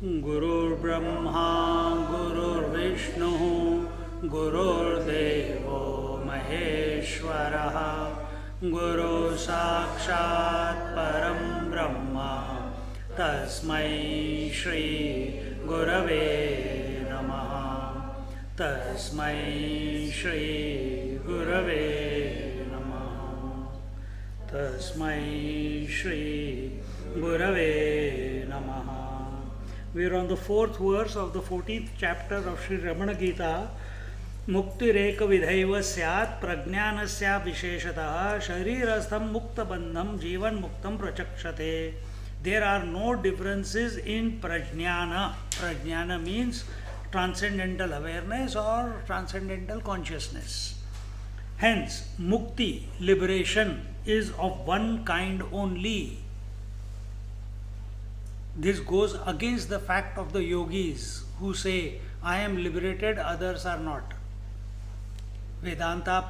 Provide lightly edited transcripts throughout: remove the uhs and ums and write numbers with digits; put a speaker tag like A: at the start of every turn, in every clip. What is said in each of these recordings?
A: गुरुर्ब्रह्मा गुरुर्विष्णुः गुरुर्देवो महेश्वरः गुरुः साक्षात् परं ब्रह्म तस्मै श्री गुरवे नमः तस्मै श्री गुरवे नमः तस्मै श्री गुरवे नमः. We are on the fourth verse of the 14th chapter of Sri Ramana Gita. Muktireka vidhaiva syat prajnanasya visheshatah sharirastham mukta bandham jivan muktam prachakshate. There are no differences in prajnana. Prajnana means transcendental awareness or transcendental consciousness. Hence, mukti, liberation, is of one kind only. This goes against the fact of the yogis who say, I am liberated, others are not. Vedanta's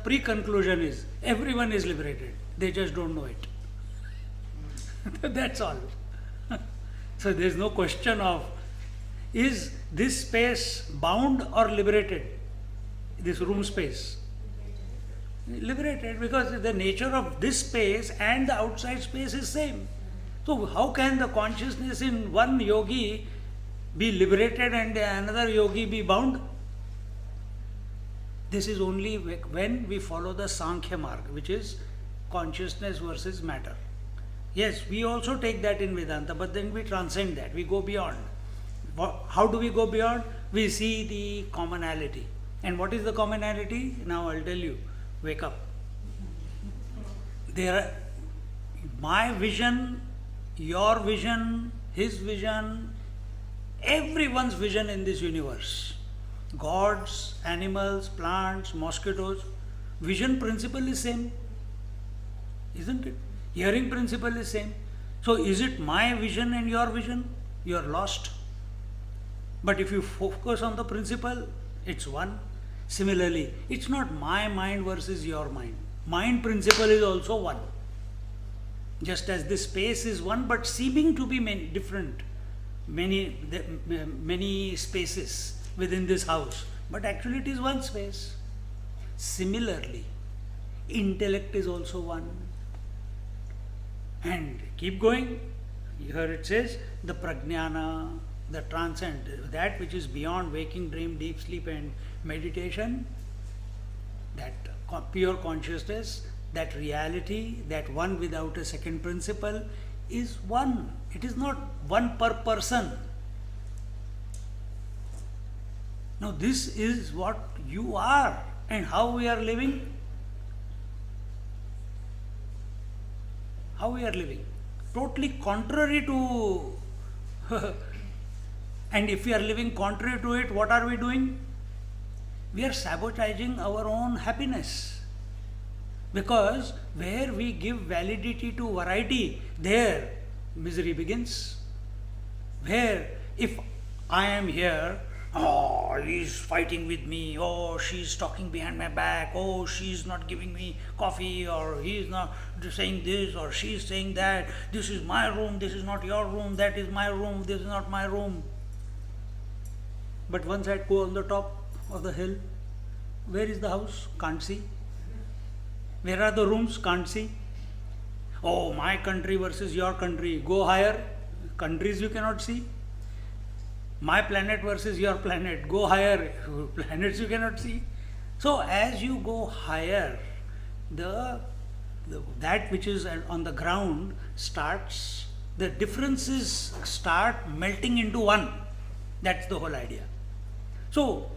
A: pre-conclusion is, everyone is liberated, they just don't know it. That's all. So there is no question of, is this space bound or liberated? This room space? Liberated, because the nature of this space and the outside space is same. So how can the consciousness in one yogi be liberated and another yogi be bound? This is only when we follow the Sankhya Marg, which is consciousness versus matter. Yes, we also take that in Vedanta, but then we transcend that, we go beyond. How do we go beyond? We see the commonality. And what is the commonality? Now I'll tell you. Wake up. My vision, your vision, his vision, everyone's vision in this universe, gods, animals, plants, mosquitoes, vision principle is same, isn't it? Hearing principle is same. So is it my vision and your vision? You are lost. But if you focus on the principle, it's one. Similarly, it's not my mind versus your mind. Mind principle is also one. Just as this space is one, but seeming to be many spaces within this house, but actually it is one space. Similarly, intellect is also one. And keep going. Here it says, the prajnana, the transcend, that which is beyond waking, dream, deep sleep and meditation, that pure consciousness, that reality, that one without a second principle is one. It is not one per person. Now this is what you are and how we are living. How we are living. Totally contrary to and if we are living contrary to it, what are we doing? We are sabotaging our own happiness. Because where we give validity to variety, there misery begins. Where if I am here, oh, he's fighting with me, oh, she's talking behind my back, oh, she's not giving me coffee, or he's not saying this, or she's saying that, this is my room, this is not your room, that is my room, this is not my room. But once I go on the top of the hill, where is the house? Can't see. Where are the rooms? Can't see. Oh, my country versus your country. Go higher. Countries you cannot see. My planet versus your planet. Go higher. Planets you cannot see. So as you go higher, that which is on the ground starts, the differences start melting into one. That's the whole idea. So,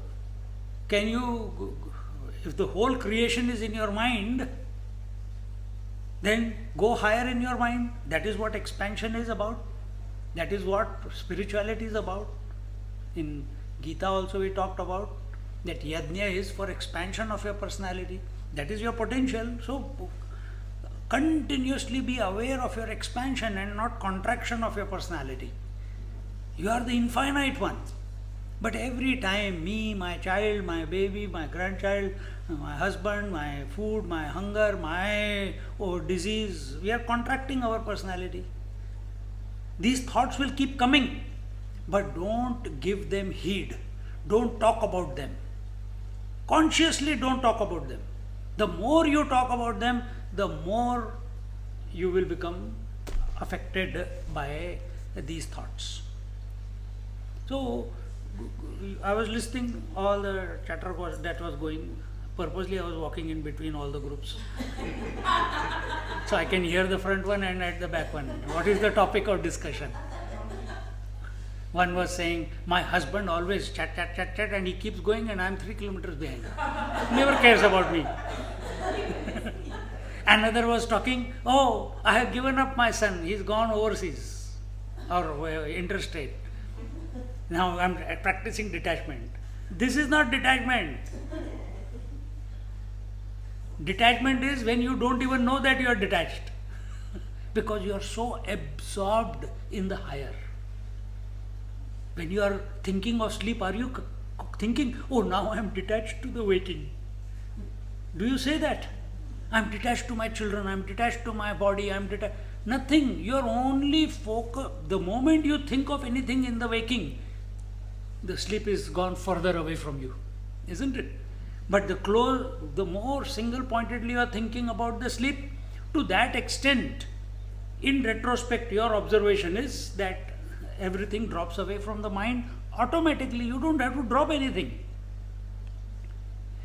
A: can you, if the whole creation is in your mind, then go higher in your mind. That is what expansion is about. That is what spirituality is about. In Gita also we talked about that yajna is for expansion of your personality. That is your potential. So, continuously be aware of your expansion and not contraction of your personality. You are the infinite one. But every time me, my child, my baby, my grandchild, my husband, my food, my hunger, my disease, we are contracting our personality. These thoughts will keep coming, but don't give them heed. Don't talk about them. Consciously don't talk about them. The more you talk about them, the more you will become affected by these thoughts. So I was listening all the chatter that was going. Purposely I was walking in between all the groups. So I can hear the front one and at the back one. What is the topic of discussion? One was saying, my husband always chat and he keeps going and I am 3 kilometers behind. Never cares about me. Another was talking, oh, I have given up my son. He's gone overseas or interstate. Now I am practicing detachment. This is not detachment. Detachment is when you don't even know that you are detached. Because you are so absorbed in the higher. When you are thinking of sleep, are you thinking, oh, now I am detached to the waking? Do you say that? I am detached to my children, I am detached to my body, I am detached. Nothing. You are only focused. The moment you think of anything in the waking, the sleep is gone further away from you, isn't it? But the more single-pointedly you are thinking about the sleep, to that extent, in retrospect, your observation is that everything drops away from the mind automatically. You don't have to drop anything.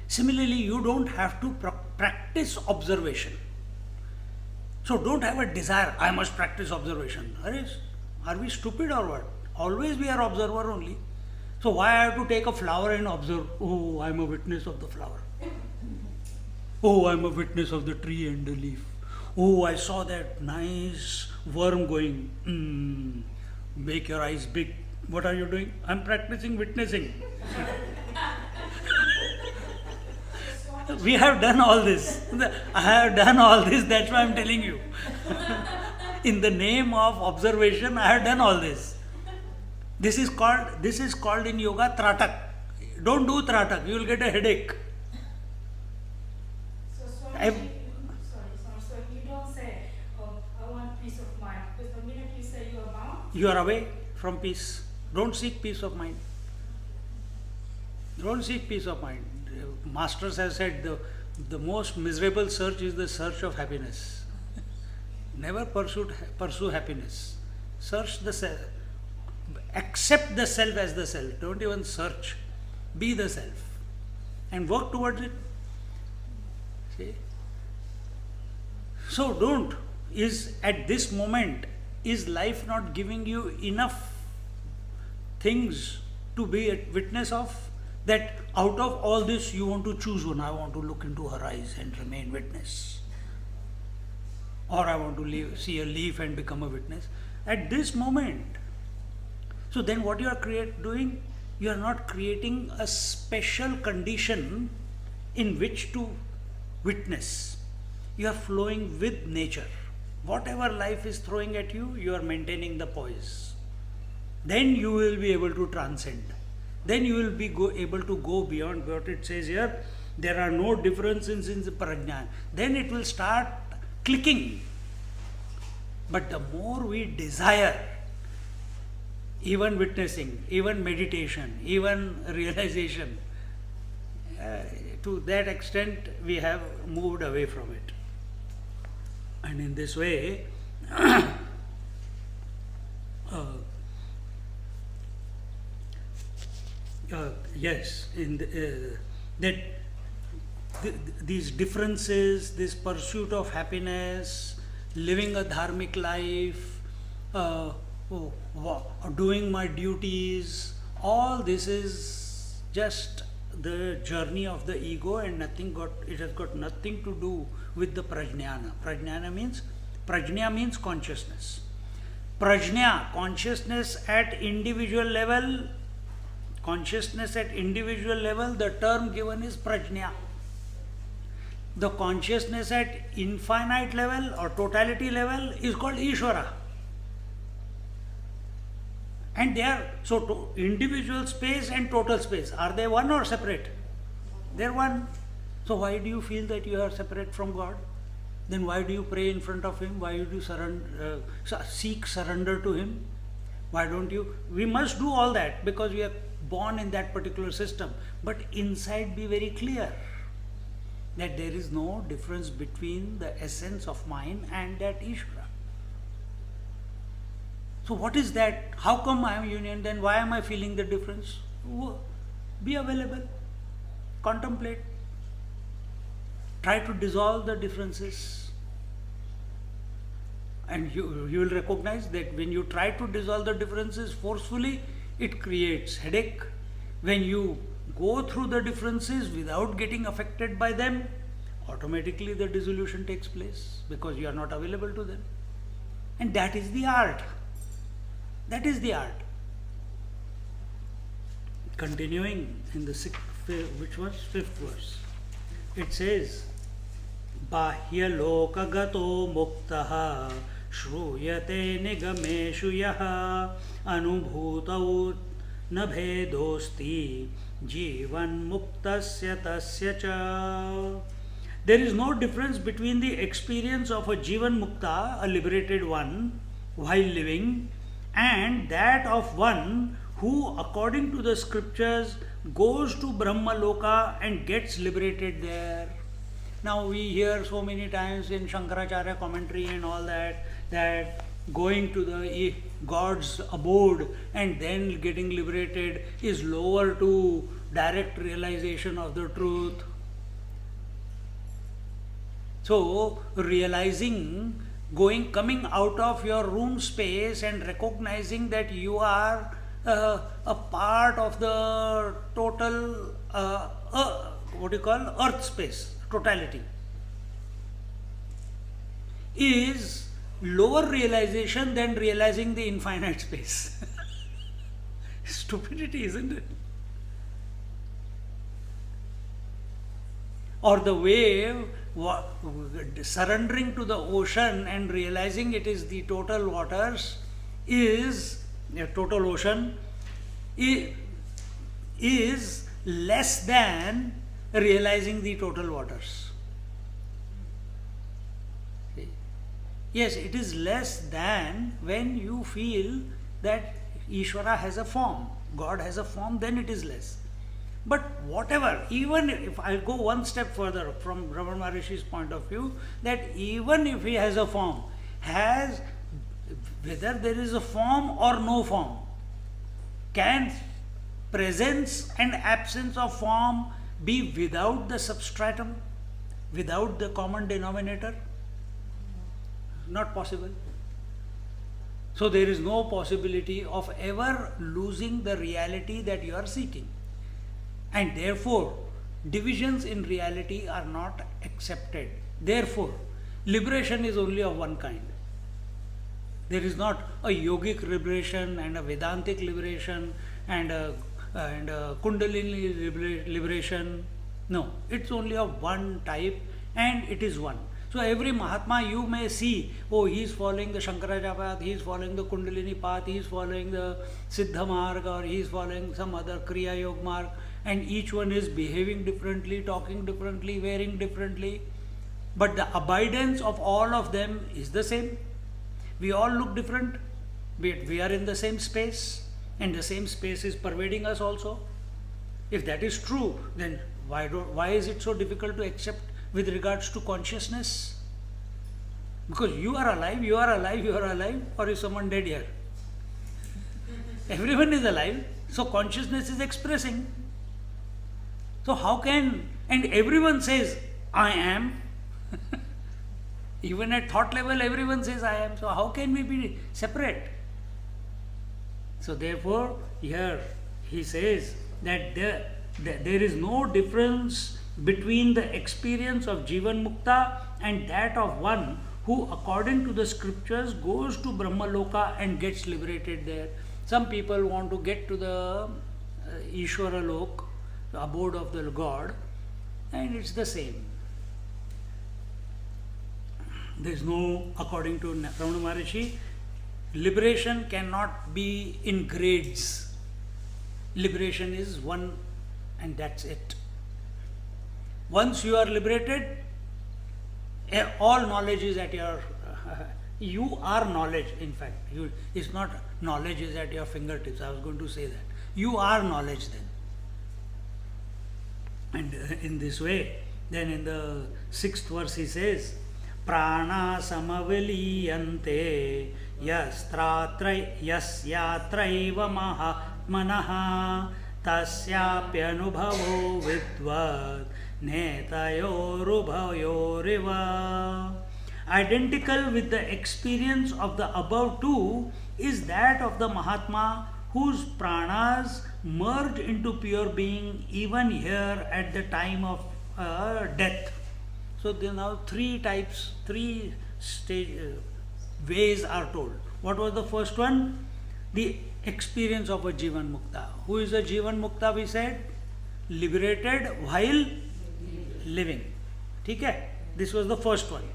A: Similarly, you don't have to practice observation. So don't have a desire, I must practice observation. Are we stupid or what? Always we are observer only. So why I have to take a flower and observe? Oh, I am a witness of the flower. Oh, I am a witness of the tree and the leaf. Oh, I saw that nice worm going. Make your eyes big. What are you doing? I am practicing witnessing. We have done all this. I have done all this, that's why I am telling you. In the name of observation, I have done all this. This is called in yoga tratak. Don't do tratak, you will get a headache.
B: So you don't say, oh, I want peace of mind, because the minute you say you are bound,
A: You are away from peace. Don't seek peace of mind. Don't seek peace of mind. Masters have said the most miserable search is the search of happiness. Never pursue happiness. Search the self. Accept the self as the self. Don't even search. Be the self. And work towards it. See? So don't. At this moment, is life not giving you enough things to be a witness of? That out of all this you want to choose one. I want to look into her eyes and remain witness. Or I want to see a leaf and become a witness. At this moment. So then what you are doing? You are not creating a special condition in which to witness. You are flowing with nature. Whatever life is throwing at you, you are maintaining the poise. Then you will be able to transcend. Then you will be able to go beyond what it says here. There are no differences in the prajna. Then it will start clicking. But the more we desire, even witnessing, even meditation, even realization, to that extent we have moved away from it. And in this way, yes, these differences, this pursuit of happiness, living a dharmic life, doing my duties, all this is just the journey of the ego, and it has got nothing to do with the prajnana. Prajna means consciousness. Prajna, consciousness at individual level, the term given is prajna. The consciousness at infinite level or totality level is called Ishvara. And they are, so individual space and total space, are they one or separate? They are one. So why do you feel that you are separate from God? Then why do you pray in front of him? Why do you seek surrender to him? Why don't you? We must do all that because we are born in that particular system. But inside be very clear that there is no difference between the essence of mine and that Ishvara. So what is that? How come I am union? Then why am I feeling the difference? Be available. Contemplate. Try to dissolve the differences. And you will recognize that when you try to dissolve the differences forcefully, it creates headache. When you go through the differences without getting affected by them, automatically the dissolution takes place because you are not available to them. And that is the art. That is the art. Continuing in the fifth verse, it says, Bahya lokagato muktaha shruyate nigameshu yaha anubhutau nabhedosti jivan muktasya tasya cha. There is no difference between the experience of a Jivan Mukta, a liberated one, while living, and that of one who, according to the scriptures, goes to Brahma Loka and gets liberated there. Now we hear so many times in Shankaracharya commentary and all that, that going to the God's abode and then getting liberated is lower to direct realization of the truth. So realizing, coming out of your room space and recognizing that you are a part of the total, earth space, totality, is lower realization than realizing the infinite space. Stupidity, isn't it? Or the wave surrendering to the ocean and realizing it is the total waters is a total ocean is less than realizing the total waters. Yes, it is less than when you feel that Ishvara has a form, God has a form, then it is less. But whatever, even if I go one step further from Ramana Maharishi's point of view, that even if he has a form, whether there is a form or no form, can presence and absence of form be without the substratum, without the common denominator? Not possible. So there is no possibility of ever losing the reality that you are seeking. And therefore, divisions in reality are not accepted. Therefore, liberation is only of one kind. There is not a yogic liberation and a Vedantic liberation and a Kundalini liberation. No, it's only of one type and it is one. So every Mahatma you may see, oh, he is following the Shankaracharya path, he is following the Kundalini path, he is following the Siddha Marg, or he is following some other Kriya Yoga Marg, and each one is behaving differently, talking differently, wearing differently. But the abidance of all of them is the same. We all look different, but we are in the same space, and the same space is pervading us also. If that is true, then why is it so difficult to accept with regards to consciousness? Because you are alive, or is someone dead here? Everyone is alive, so consciousness is expressing. So how can, and everyone says, I am. Even at thought level, everyone says I am. So how can we be separate? So therefore, here he says that there is no difference between the experience of Jivan Mukta and that of one who, according to the scriptures, goes to Brahma Loka and gets liberated there. Some people want to get to the Ishvara Lok, the abode of the God, and it's the same. There is no, according to Ramana Maharishi, liberation cannot be in grades. Liberation is one and that's it. Once you are liberated, All knowledge is at your, you are knowledge in fact. It's not knowledge is at your fingertips. I was going to say that. You are knowledge then. And in this way, then in the 6th verse he says, Prana samaviliyante yasyatraiva mahatmanaha tasyapyanubhavo vidvad netayorubhavayoriva. Identical with the experience of the above two is that of the Mahatma whose pranas merge into pure being even here at the time of death. So there are now three types, three ways are told. What was the first one? The experience of a Jivan Mukta. Who is a Jivan Mukta? We said liberated while living. Okay? This was the first one.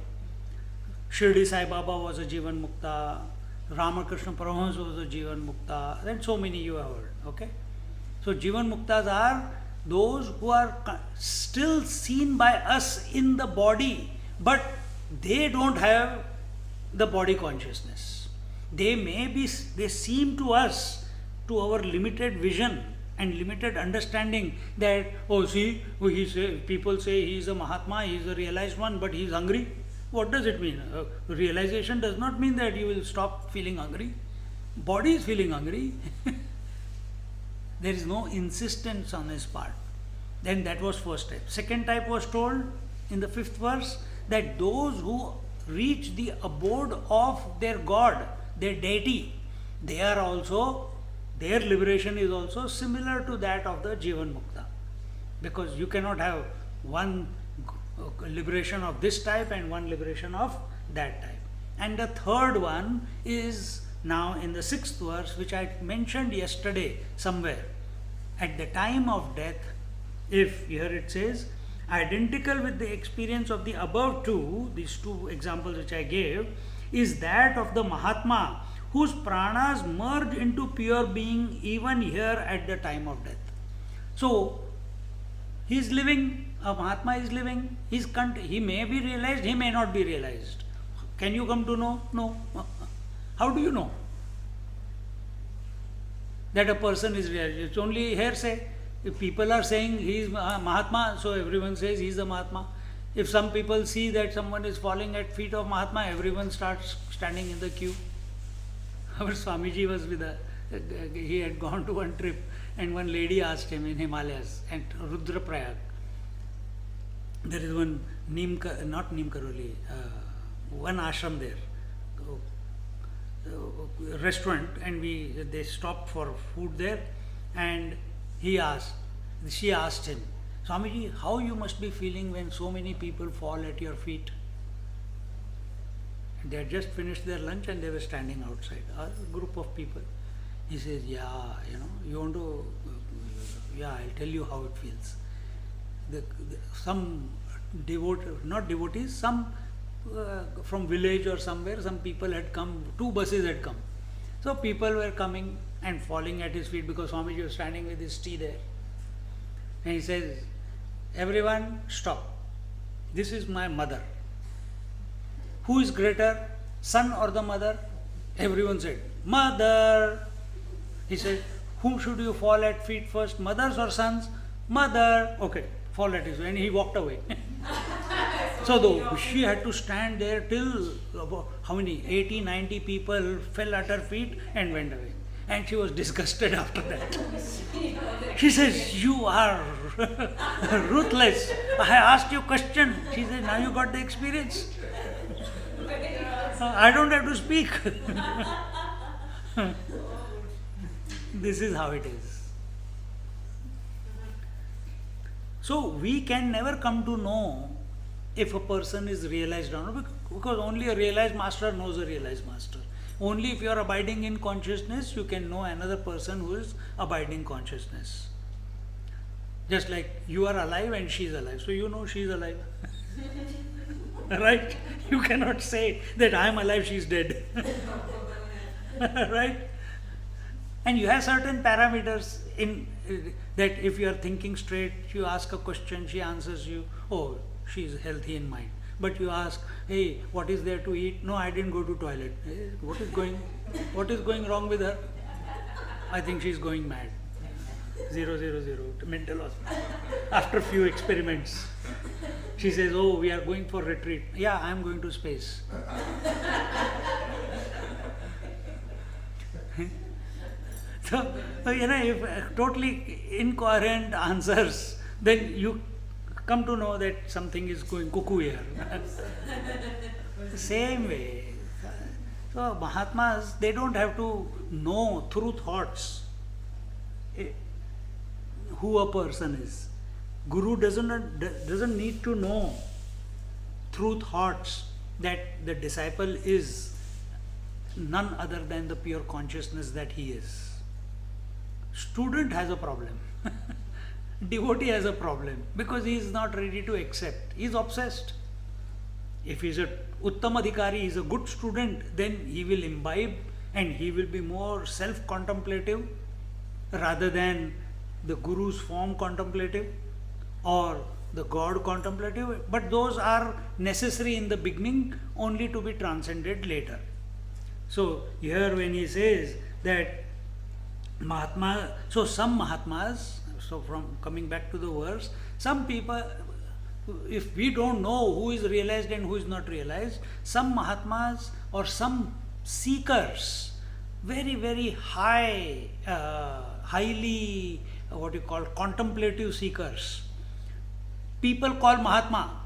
A: Shirdi Sai Baba was a Jivan Mukta. Ramakrishna Paramahansa was a Jivan Mukta. And so many you have heard. Okay? So Jivan Muktas are those who are still seen by us in the body, but they don't have the body consciousness. They seem to us, to our limited vision and limited understanding, that, oh, see, people say he is a Mahatma, he is a realized one, but he is hungry. What does it mean? Realization does not mean that you will stop feeling hungry. Body is feeling hungry. There is no insistence on his part. Then that was first type. Second type was told in the 5th verse, that those who reach the abode of their God, their deity, they are also, their liberation is also similar to that of the Jivan Mukta. Because you cannot have one liberation of this type and one liberation of that type. And the third one is now in the 6th verse, which I mentioned yesterday somewhere. At the time of death, if here it says, identical with the experience of the above two, these two examples which I gave, is that of the Mahatma whose pranas merge into pure being even here at the time of death. So, he is living, a Mahatma is living, he may be realized, he may not be realized. Can you come to know? No. How do you know that a person is realized? It's only hearsay. If people are saying he is Mahatma, so everyone says he is a Mahatma. If some people see that someone is falling at feet of Mahatma, everyone starts standing in the queue. Our Swamiji was with he had gone to one trip, and one lady asked him in Himalayas at Rudraprayag. There is one not Neem Karoli, one ashram there, restaurant, and they stopped for food there, and she asked him, Swamiji, how you must be feeling when so many people fall at your feet? And they had just finished their lunch and they were standing outside, a group of people. He says, you want to, I'll tell you how it feels. Some not devotees, some from village or somewhere, some people had come, 2 buses had come. So people were coming and falling at his feet because Swamiji was standing with his tea there. And he says, everyone stop. This is my mother. Who is greater, son or the mother? Everyone said, mother. He said, whom should you fall at feet first, mothers or sons? Mother. Okay, fall at his feet. And he walked away. So she had to stand there till how many? 80, 90 people fell at her feet and went away. And she was disgusted after that. She says, you are ruthless. I asked you a question. She said, now you got the experience. I don't have to speak. This is how it is. So we can never come to know if a person is realized or not, because only a realized master knows a realized master. Only if you are abiding in consciousness, you can know another person who is abiding consciousness. Just like you are alive and she is alive, so you know she is alive. Right? You cannot say that I am alive, she is dead. Right? And you have certain parameters in that if you are thinking straight, you ask a question, she answers you, oh, she is healthy in mind. But you ask, hey, what is there to eat? No, I didn't go to toilet. Hey, what is going wrong with her? I think she's going mad. 000, mental hospital. After few experiments, she says, oh, we are going for retreat. Yeah, I am going to space. So, if totally incoherent answers, then you come to know that something is going cuckoo here. Same way. So, Mahatmas, they don't have to know through thoughts who a person is. Guru doesn't need to know through thoughts that the disciple is none other than the pure consciousness that he is. Student has a problem. Devotee has a problem because he is not ready to accept. He is obsessed. If he is a Uttam Adhikari, he is a good student, then he will imbibe and he will be more self-contemplative rather than the Guru's form contemplative or the God contemplative. But those are necessary in the beginning, only to be transcended later. So here when he says that Mahatma, so some Mahatmas, so from coming back to the verse, some people, if we don't know who is realized and who is not realized, some Mahatmas or some seekers, very, very high, highly, what you call, contemplative seekers, people call Mahatma.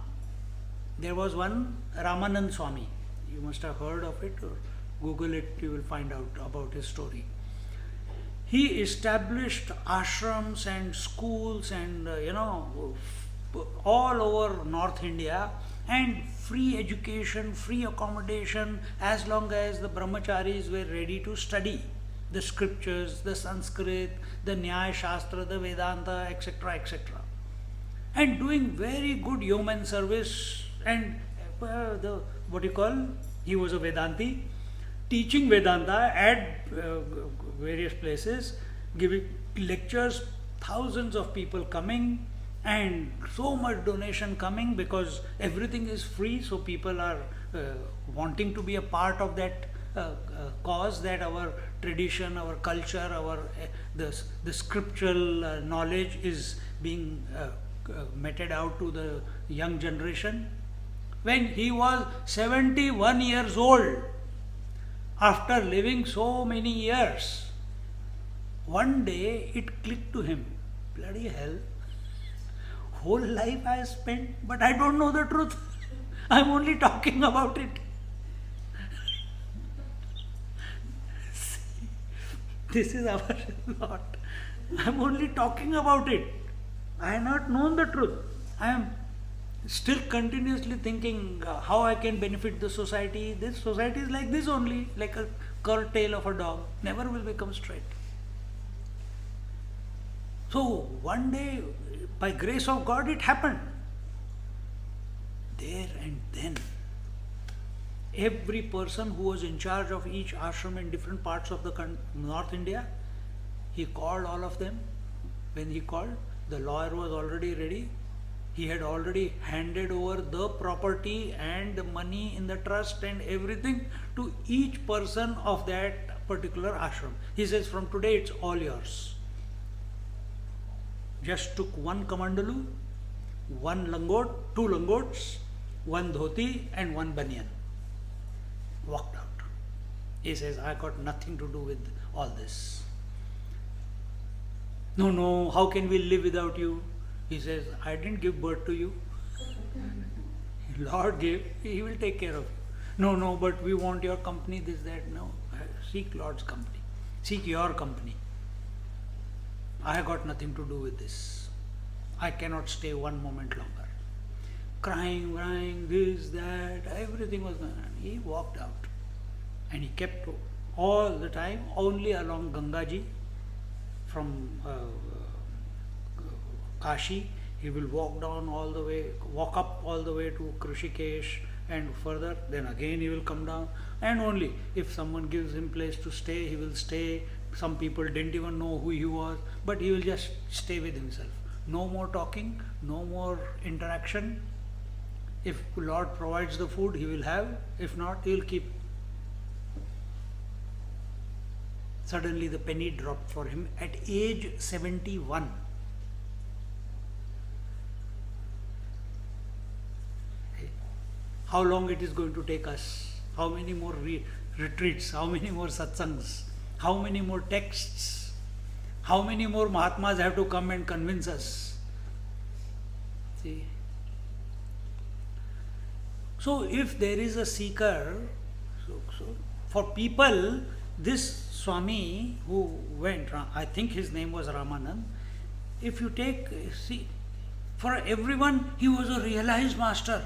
A: There was one Ramanand Swami, you must have heard of it, or Google it, you will find out about his story. He established ashrams and schools and all over North India, and free education, free accommodation, as long as the brahmacharis were ready to study the scriptures, the Sanskrit, the Nyaya Shastra, the Vedanta, etc., etc. And doing very good yeoman service, and he was a Vedanti, teaching Vedanta at various places, giving lectures, thousands of people coming, and so much donation coming because everything is free, so people are wanting to be a part of that cause, that our tradition, our culture, the scriptural knowledge is being meted out to the young generation. When he was 71 years old, after living so many years, one day it clicked to him, bloody hell, whole life I have spent, but I don't know the truth. I am only talking about it. This is our lot. I am only talking about it. I have not known the truth. I am still continuously thinking how I can benefit the society. This society is like this only, like a curved tail of a dog, never will become straight. So one day, by grace of God, it happened. There and then, every person who was in charge of each ashram in different parts of the North India, he called all of them. When he called, the lawyer was already ready. He had already handed over the property and the money in the trust and everything to each person of that particular ashram. He says, from today it's all yours. Just took one kamandalu, one langot, two langots, one dhoti and one banyan. Walked out. He says, I got nothing to do with all this. No, how can we live without you? He says, I didn't give birth to you. Lord gave, He will take care of you. No, but we want your company, this, that. No, seek Lord's company. Seek your company. I have got nothing to do with this. I cannot stay one moment longer. Crying, this, that, everything was going on. He walked out. And he kept all the time only along Gangaji from Kashi. He will walk down all the way, walk up all the way to Krishikesh and further, then again he will come down, and only if someone gives him place to stay, he will stay. Some people didn't even know who he was, but he will just stay with himself. No more talking, no more interaction. If Lord provides the food, he will have. If not, he will keep. Suddenly the penny dropped for him at age 71. How long it is going to take us? How many more retreats? How many more satsangs? How many more texts? How many more Mahatmas have to come and convince us? See? So if there is a seeker, so for people, this Swami who went, I think his name was Ramanand, if you take, see, for everyone, he was a realized master.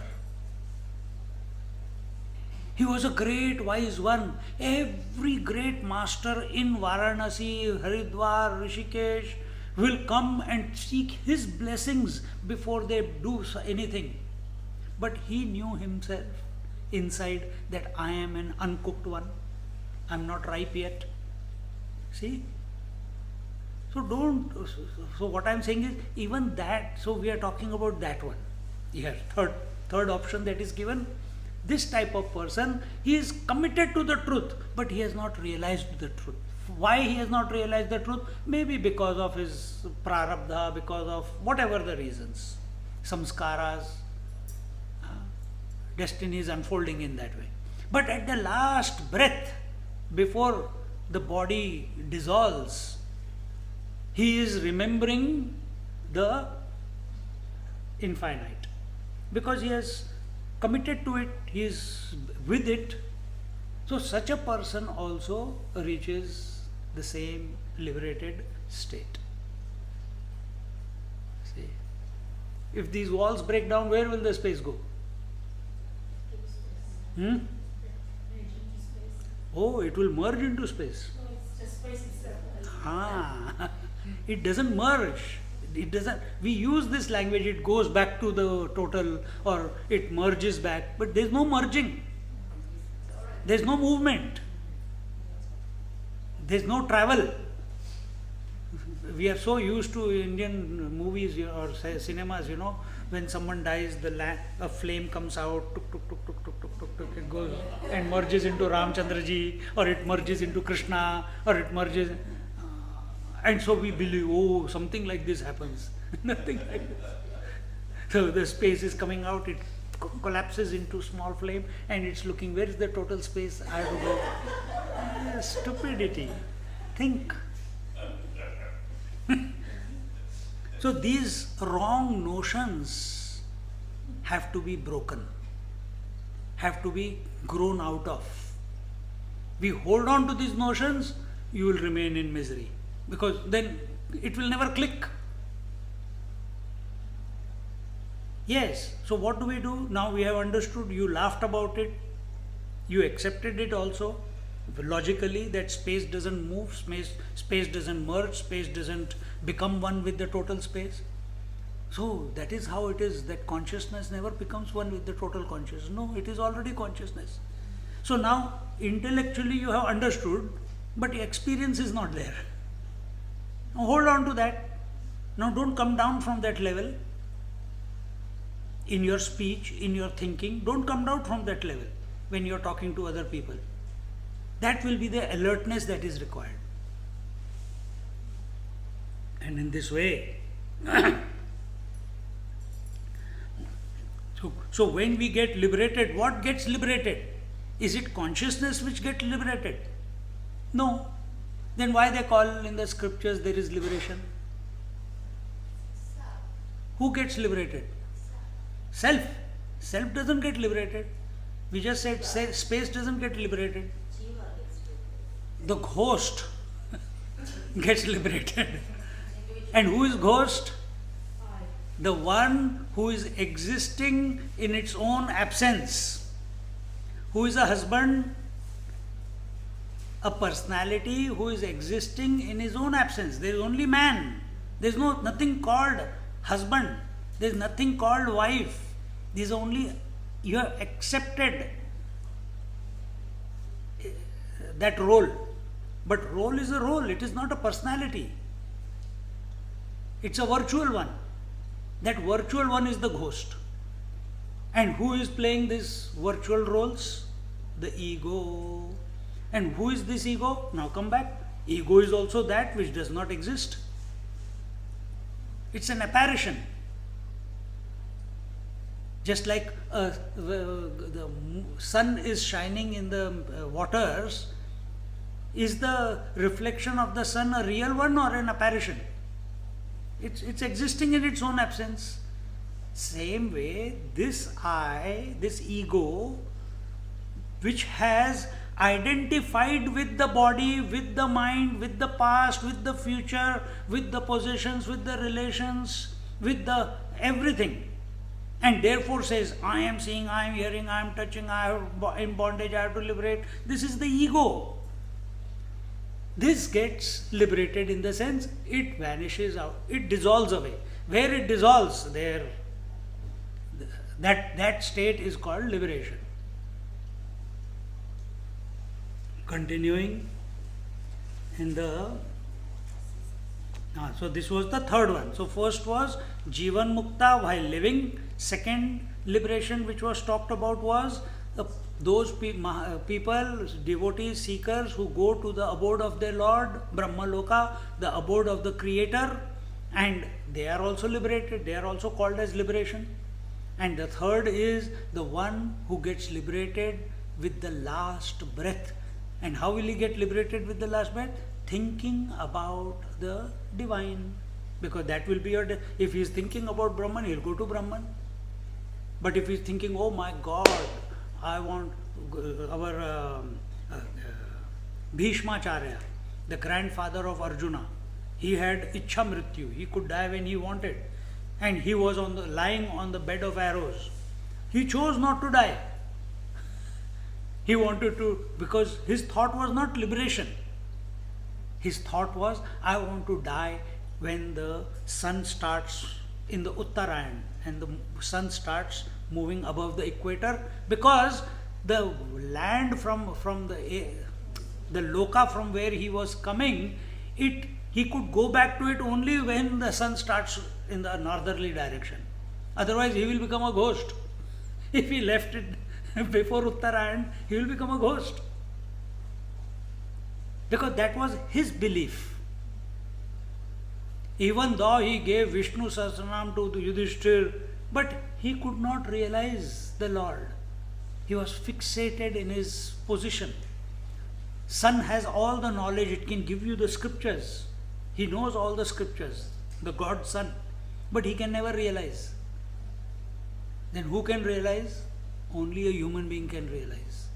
A: He was a great wise one. Every great master in Varanasi, Haridwar, Rishikesh will come and seek his blessings before they do anything. But he knew himself inside that I am an uncooked one. I am not ripe yet. See? So what I am saying is, even that, so we are talking about that one. Here, third option that is given. This type of person, he is committed to the truth, but he has not realized the truth. Why he has not realized the truth? Maybe because of his prarabdha, because of whatever the reasons. Samskaras, destiny is unfolding in that way. But at the last breath, before the body dissolves, he is remembering the infinite. Because he has committed to it, he is with it. So such a person also reaches the same liberated state. See, if these walls break down, where will the space go? Oh, it will merge into space.
B: No, it's just space itself.
A: It doesn't merge. It doesn't. We use this language, it goes back to the total or it merges back, but there's no merging. There's no movement. There's no travel. We are so used to Indian movies or cinemas, when someone dies, a flame comes out, tuk, tuk, tuk, tuk, tuk, tuk, tuk, tuk, it goes and merges into Ramchandraji, or it merges into Krishna, or it merges. And so we believe, oh, something like this happens. Nothing like this. So the space is coming out, it collapses into small flame, and it's looking, where is the total space? I have to go. Stupidity. Think. So these wrong notions have to be broken, have to be grown out of. We hold on to these notions, you will remain in misery, because then it will never click. Yes, so what do we do? Now we have understood, you laughed about it, you accepted it also, logically, that space doesn't move, space doesn't merge, space doesn't become one with the total space. So that is how it is, that consciousness never becomes one with the total consciousness. No, it is already consciousness. So now intellectually you have understood, but experience is not there. Now hold on to that. Now don't come down from that level. In your speech, in your thinking, don't come down from that level when you are talking to other people. That will be the alertness that is required. And in this way, so when we get liberated, what gets liberated? Is it consciousness which gets liberated? No. Then why they call in the scriptures there is liberation? Who gets liberated? Self. Self doesn't get liberated. We just said space doesn't get liberated. The ghost gets liberated. And who is ghost? The one who is existing in its own absence. Who is a husband? A personality who is existing in his own absence. There is only man. There is nothing called husband. There is nothing called wife. There is only, you have accepted that role. But role is a role, it is not a personality. It's a virtual one. That virtual one is the ghost. And who is playing these virtual roles? The ego. And who is this ego? Now come back. Ego is also that which does not exist. It's an apparition. Just like the sun is shining in the waters, is the reflection of the sun a real one or an apparition? It's existing in its own absence. Same way, this I, this ego, which has identified with the body, with the mind, with the past, with the future, with the possessions, with the relations, with the everything, and therefore says, I am seeing, I am hearing, I am touching, I am in bondage, I have to liberate. This is the ego. This gets liberated in the sense it vanishes out, it dissolves away. Where it dissolves, there that state is called liberation. Continuing in the so this was the third one. So first was Jivan Mukta while living. Second liberation which was talked about was those people, devotees, seekers who go to the abode of their Lord, Brahmaloka, the abode of the Creator, and they are also liberated. They are also called as liberation. And the third is the one who gets liberated with the last breath. And how will he get liberated with the last breath? Thinking about the divine. Because that will be your, if he is thinking about Brahman, he will go to Brahman. But if he is thinking, oh my God, I want our Bhishmacharya, the grandfather of Arjuna, he had Ichha Mrityu, he could die when he wanted. And he was lying on the bed of arrows. He chose not to die. He wanted to, because his thought was not liberation. His thought was, I want to die when the sun starts in the Uttarayan and the sun starts moving above the equator, because the land from the loka from where he was coming, he could go back to it only when the sun starts in the northerly direction. Otherwise he will become a ghost. If he left it before Uttarayan, he will become a ghost. Because that was his belief. Even though he gave Vishnu Sahasranam to Yudhishthir, but he could not realize the Lord. He was fixated in his position. Sun has all the knowledge, it can give you the scriptures. He knows all the scriptures, the God Sun, but he can never realize. Then who can realize? Only a human being can realize.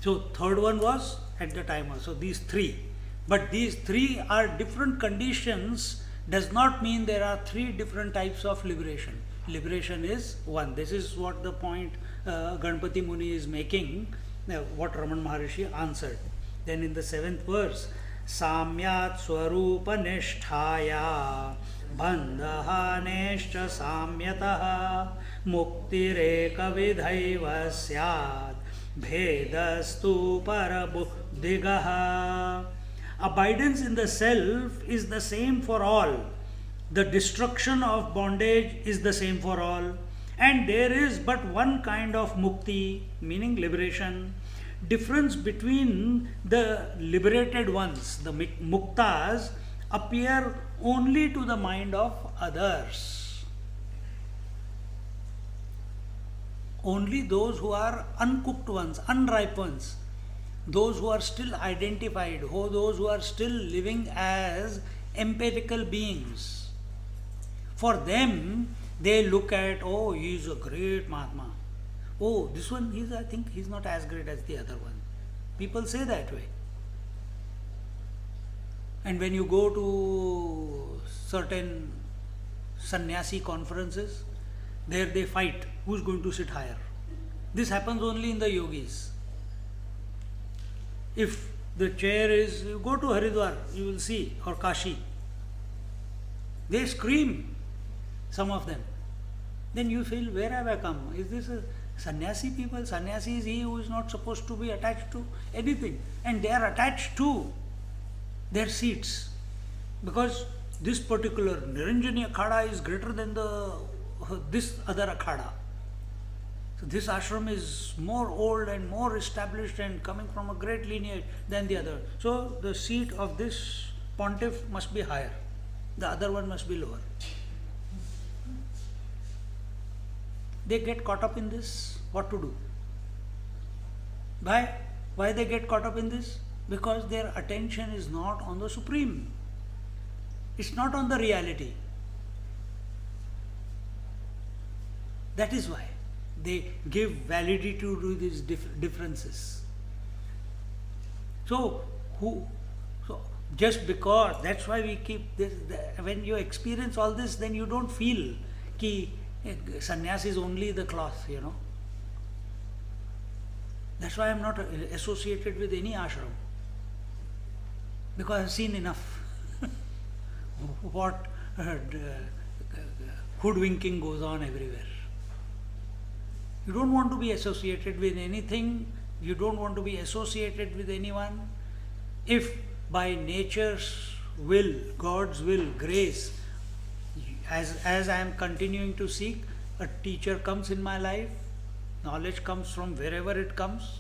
A: So third one was at the timer. So these three. But these three are different conditions, does not mean there are three different types of liberation. Liberation is one. This is what the point Ganpati Muni is making, what Raman Maharishi answered. Then in the 7th verse, Samyat Swarupa Nisthaya Bandhahaneshcha Samyataha Muktireka Vidhaiva Syad Bhedastu Parabuddhigaha. Abidance in the self is the same for all. The destruction of bondage is the same for all. And there is but one kind of mukti, meaning liberation. Difference between the liberated ones, the muktas, appear only to the mind of others. Only those who are uncooked ones, unripe ones, those who are still identified, those who are still living as empirical beings. For them, they look at, oh, he is a great Mahatma. Oh, this one, I think he's not as great as the other one. People say that way. And when you go to certain sannyasi conferences, there they fight who's going to sit higher. This happens only in the yogis. If the chair is, you go to Haridwar, you will see, or Kashi. They scream, some of them. Then you feel, where have I come? Is this a sannyasi people? Sannyasi is he who is not supposed to be attached to anything. And they are attached to their seats. Because this particular Niranjani Akhada is greater than this other Akhada. So this ashram is more old and more established and coming from a great lineage than the other. So the seat of this pontiff must be higher. The other one must be lower. They get caught up in this. What to do? Why they get caught up in this? Because their attention is not on the Supreme. It's not on the reality. That is why they give validity to these differences. So just because, that's why we keep this, when you experience all this, then you don't feel ki sannyas is only the cloth, That's why I am not associated with any ashram. Because I have seen enough. What hoodwinking goes on everywhere. You don't want to be associated with anything. You don't want to be associated with anyone. If by nature's will, God's will, grace, as I am continuing to seek, a teacher comes in my life, knowledge comes from wherever it comes,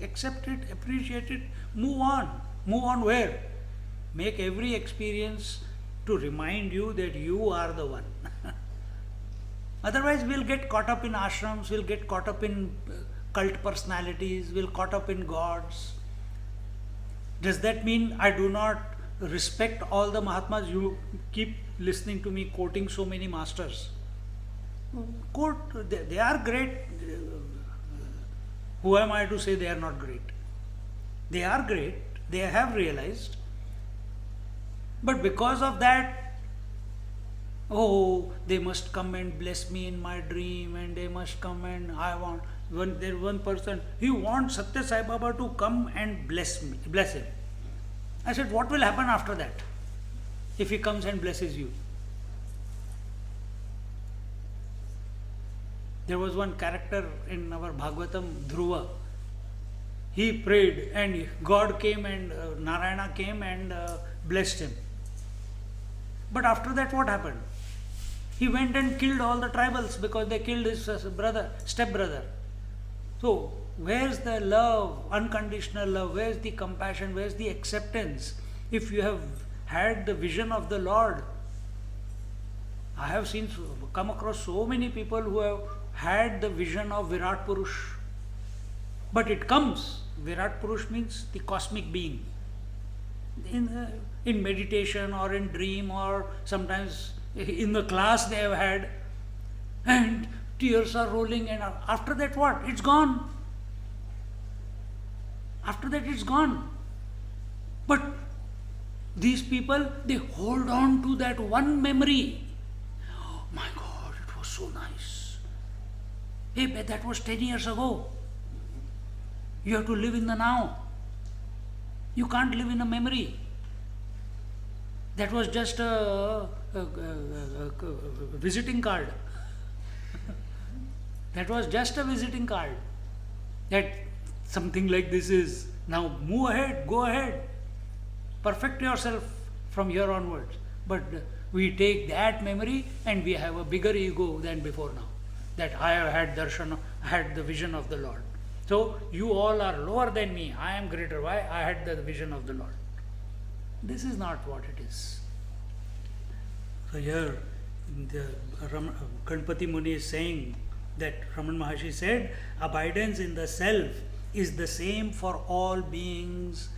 A: accept it, appreciate it, move on. Move on where? Make every experience to remind you that you are the one. Otherwise, we'll get caught up in ashrams, we'll get caught up in cult personalities, we'll caught up in gods. Does that mean I do not respect all the Mahatmas? You keep listening to me quoting so many masters. Quote, they are great. Who am I to say they are not great? They are great, they have realized. But because of that, they must come and bless me in my dream, and they must come and I want. There's one person, he wants Satya Sai Baba to come and bless him. I said, what will happen after that if he comes and blesses you? There was one character in our Bhagavatam, Dhruva. He prayed and God came and Narayana came and blessed him. But after that, what happened? He went and killed all the tribals because they killed his stepbrother. So, where's the love, unconditional love? Where's the compassion? Where's the acceptance? If you have had the vision of the Lord, I have come across so many people who have had the vision of Virat Purush. But it comes, Virat Purush means the cosmic being. In meditation or in dream or sometimes in the class they have had, and tears are rolling, and after that what? It's gone. After that it's gone. But these people, they hold on to that one memory. Oh my God, it was so nice. Hey, but that was 10 years ago. You have to live in the now. You can't live in a memory. That was just a visiting card. That was just a visiting card. That something like this is. Now move ahead, go ahead. Perfect yourself from here onwards. But we take that memory and we have a bigger ego than before now. That I have had darshan, I had the vision of the Lord. So you all are lower than me. I am greater. Why? I had the vision of the Lord. This is not what it is. So here, the Ganpati Muni is saying that Raman Maharshi said, abidance in the self is the same for all beings,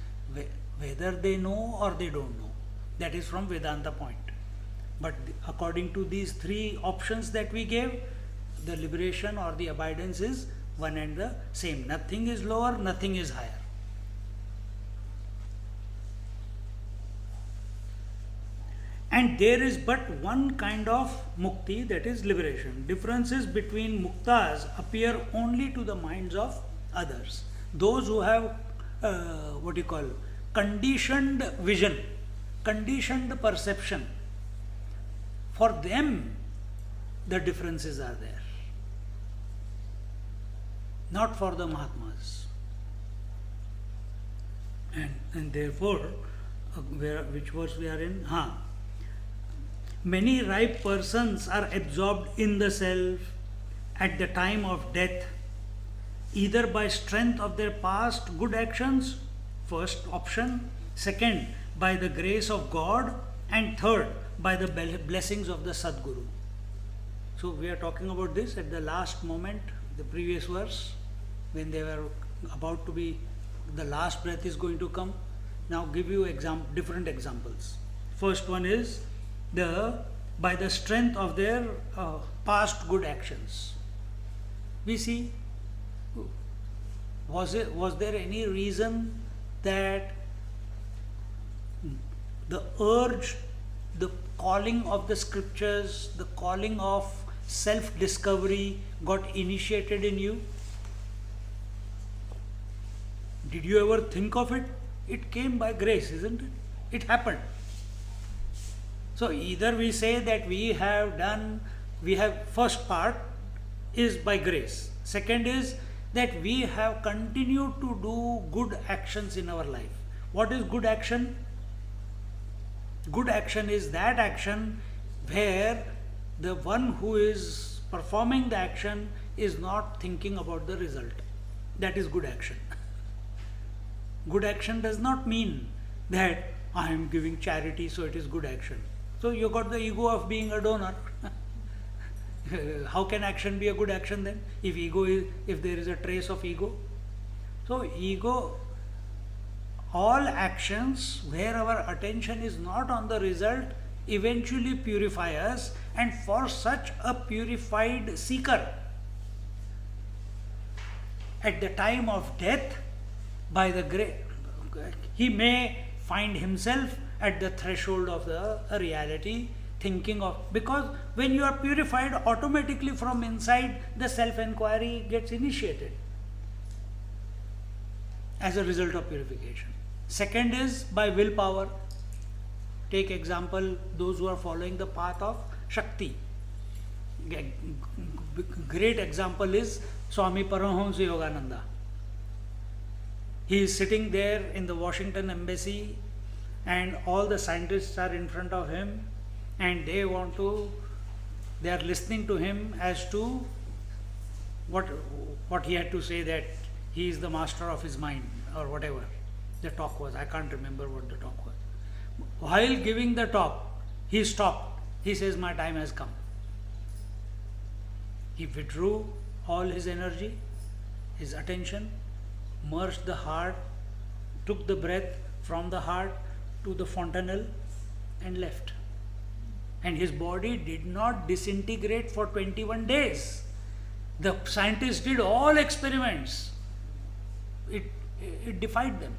A: whether they know or they don't know. That is from Vedanta point. But according to these three options that we gave, the liberation or the abidance is one and the same. Nothing is lower, nothing is higher. And there is but one kind of mukti, that is liberation. Differences between muktas appear only to the minds of others. Those who have, conditioned vision, conditioned perception, for them the differences are there. Not for the Mahatmas. And therefore, which verse we are in? Many ripe persons are absorbed in the self at the time of death, either by strength of their past good actions, first option, second, by the grace of God, and third, by the blessings of the Sadguru. So we are talking about this at the last moment, the previous verse, when they were about to be, the last breath is going to come. Now give you different examples. First one is by the strength of their past good actions. We see, was there any reason that the urge, the calling of the scriptures, the calling of self-discovery got initiated in you? Did you ever think of it? It came by grace, isn't it? It happened. So either we say that first part is by grace. Second is that we have continued to do good actions in our life. What is good action? Good action is that action where the one who is performing the action is not thinking about the result. That is good action. Good action does not mean that I am giving charity, so it is good action. So you got the ego of being a donor. How can action be a good action then? If there is a trace of ego. So ego, all actions where our attention is not on the result eventually purify us, and for such a purified seeker, at the time of death, by the grace, he may find himself at the threshold of the reality, thinking of, because when you are purified, automatically from inside the self-enquiry gets initiated as a result of purification. Second is by willpower. Take example, those who are following the path of Shakti. Great example is Swami Paramahamsa Yogananda. He is sitting there in the Washington embassy and all the scientists are in front of him and they are listening to him as to what he had to say, that he is the master of his mind or whatever the talk was. I can't remember what the talk was. While giving the talk, he stopped. He says, my time has come. He withdrew all his energy, his attention, merged the heart, took the breath from the heart to the fontanelle and left. And his body did not disintegrate for 21 days. The scientists did all experiments. It defied them.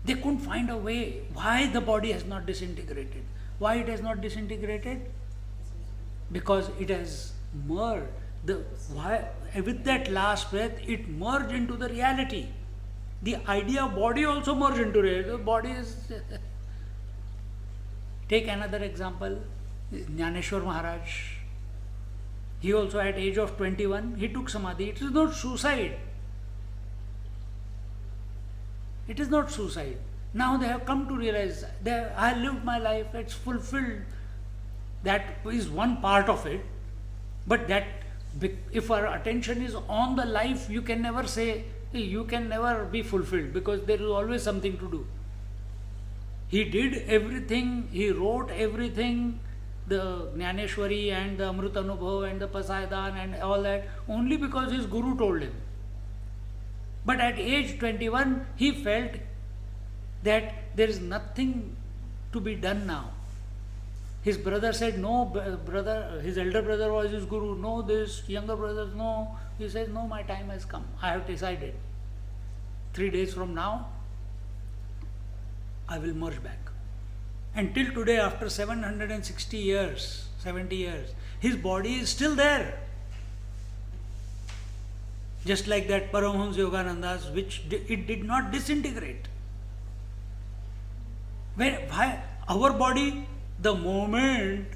A: They couldn't find a way why the body has not disintegrated. Why it has not disintegrated? Because it has merged. With that last breath, it merged into the reality. The idea of body also merged into reality. The body is... Take another example, Jnaneshwar Maharaj. He also at age of 21, he took samadhi. It is not suicide. It is not suicide. Now they have come to realize that I lived my life, it's fulfilled. That is one part of it. But that if our attention is on the life, you can never say, you can never be fulfilled, because there is always something to do. He did everything, he wrote everything, the Jnaneshwari and the Amrit Anubhav and the Pasaidan and all that, only because his guru told him. But at age 21, he felt that there is nothing to be done now. His brother said, no, brother, his elder brother was his guru, no, this, younger brothers, no. He said, no, my time has come. I have decided. 3 days from now, I will merge back. And till today, after 760 years, 70 years, his body is still there. Just like that Paramahamsa Yogananda's, which it did not disintegrate. Why? Our body, the moment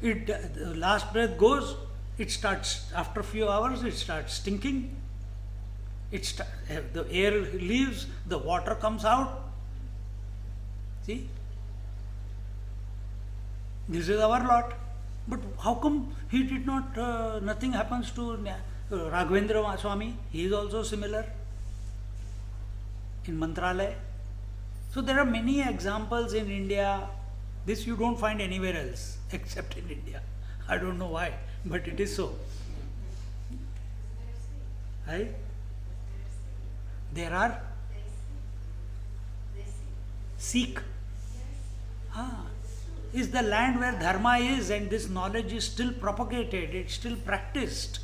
A: the last breath goes, it starts, after a few hours, it starts stinking. The air leaves, the water comes out. See? This is our lot. But how come he did not, nothing happens to Raghavendra Swami? He is also similar in Mantralaya. So there are many examples in India. This you don't find anywhere else except in India. I don't know why, but it is so. Right? There are Sikh. Is the land where dharma is, and this knowledge is still propagated, it's still practiced.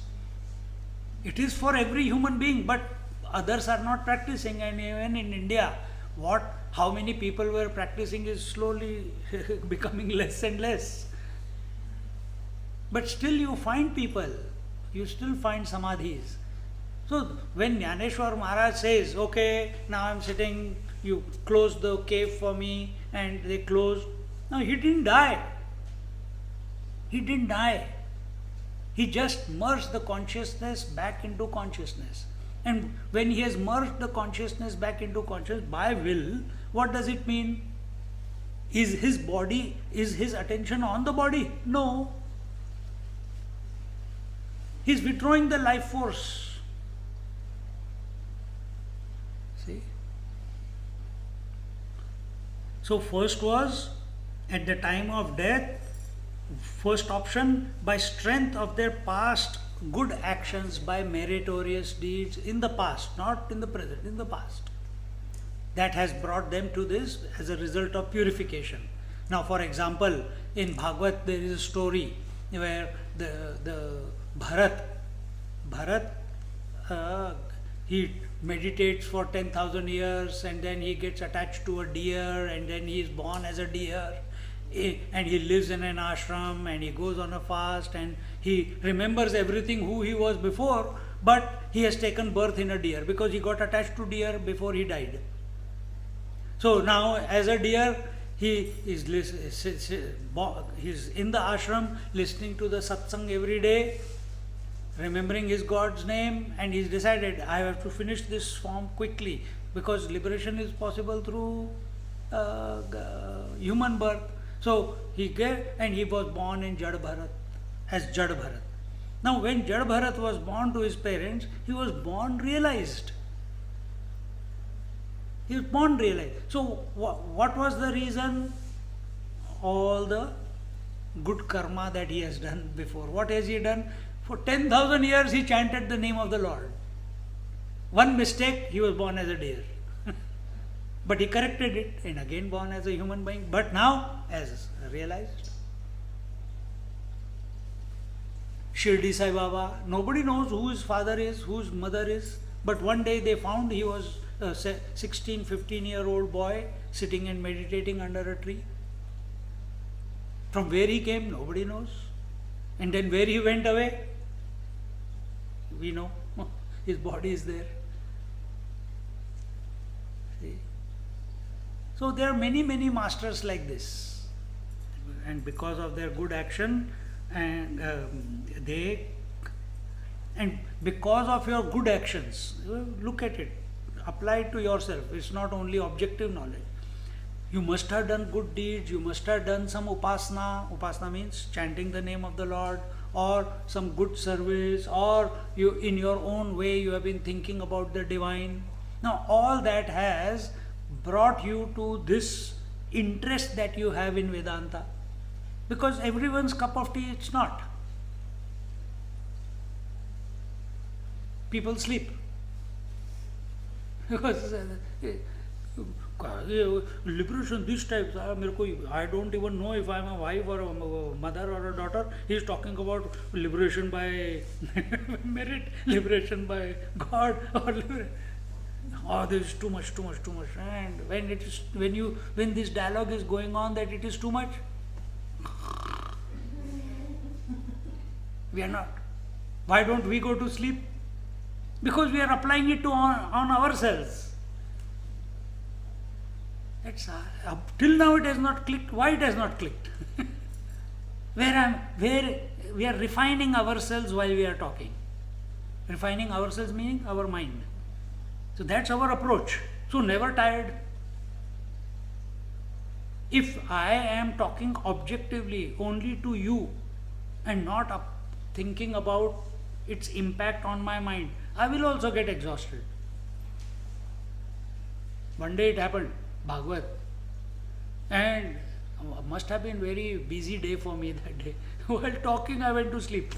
A: It is for every human being, but others are not practicing, and even in India, how many people were practicing is slowly becoming less and less. But still you find people, you still find samadhis. So when Jnaneshwar Maharaj says, okay, now I'm sitting, you close the cave for me, and they closed. No, he didn't die. He didn't die. He just merged the consciousness back into consciousness. And when he has merged the consciousness back into consciousness by will, what does it mean? Is his attention on the body? No. He is withdrawing the life force. See? So first was, at the time of death, first option, by strength of their past good actions, by meritorious deeds in the past, not in the present, in the past. That has brought them to this as a result of purification. Now, for example, in Bhagavad there is a story where the Bharat, he meditates for 10,000 years, and then he gets attached to a deer, and then he is born as a deer, and he lives in an ashram, and he goes on a fast, and he remembers everything who he was before, but he has taken birth in a deer because he got attached to deer before he died. So now as a deer, he is he's in the ashram listening to the satsang every day, remembering his God's name, and he's decided, I have to finish this form quickly because liberation is possible through human birth. So he was born in Jad Bharat, as Jad Bharat. Now when Jad Bharat was born to his parents, he was born realized. He was born realized. So what was the reason? All the good karma that he has done before. What has he done? For 10,000 years he chanted the name of the Lord. One mistake, he was born as a deer. But he corrected it and again born as a human being. But now as realized. Shirdi Sai Baba, nobody knows who his father is, who his mother is. But one day they found he was a 16, 15-year-old boy sitting and meditating under a tree. From where he came, nobody knows. And then where he went away, we know. His body is there. See? So there are many, many masters like this. And because of their good action, and because of your good actions, look at it, apply it to yourself. It's not only objective knowledge. You must have done good deeds, you must have done some upasana. Upasana means chanting the name of the Lord, or some good service, or you in your own way you have been thinking about the divine. Now all that has brought you to this interest that you have in Vedanta. Because everyone's cup of tea it's not. People sleep. Because liberation, these types, I don't even know if I'm a wife or a mother or a daughter. He's talking about liberation by merit, liberation by God, or oh, this is too much. And when this dialogue is going on that it is too much, we are not. Why don't we go to sleep? Because we are applying it on ourselves. Till now it has not clicked. Why it has not clicked? Where we are refining ourselves while we are talking. Refining ourselves meaning our mind. So that's our approach. So never tired. if I am talking objectively only to you and not thinking about its impact on my mind, I will also get exhausted. One day it happened, Bhagavad, and must have been very busy day for me that day. While talking, I went to sleep.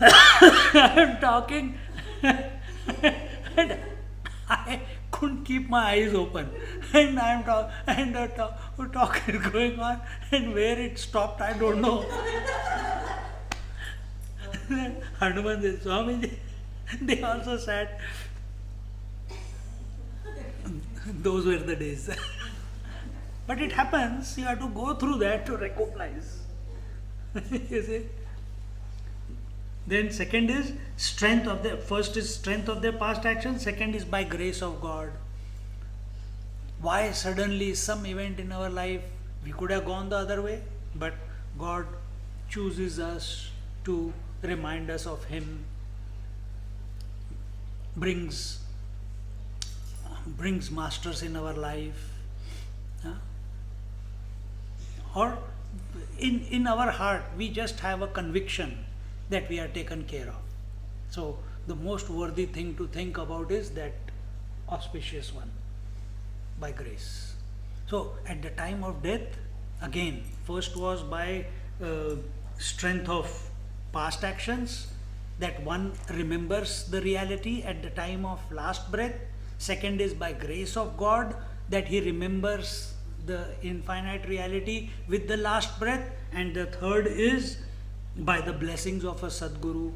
A: I am talking and I couldn't keep my eyes open, and I am and the talk is going on, and where it stopped I don't know. Hanuman and Swamiji, they also sat. Those were the days. But it happens, you have to go through that to recognize. You see? Then second is strength of the, first is strength of their past action, second is by grace of God. Why suddenly some event in our life, we could have gone the other way, but God chooses us to remind us of Him, brings masters in our life, or in our heart we just have a conviction that we are taken care of. So the most worthy thing to think about is that auspicious one, by grace. So at the time of death, again, first was by strength of past actions, that one remembers the reality at the time of last breath. Second is by grace of God, that he remembers the infinite reality with the last breath. And the third is by the blessings of a Sadguru.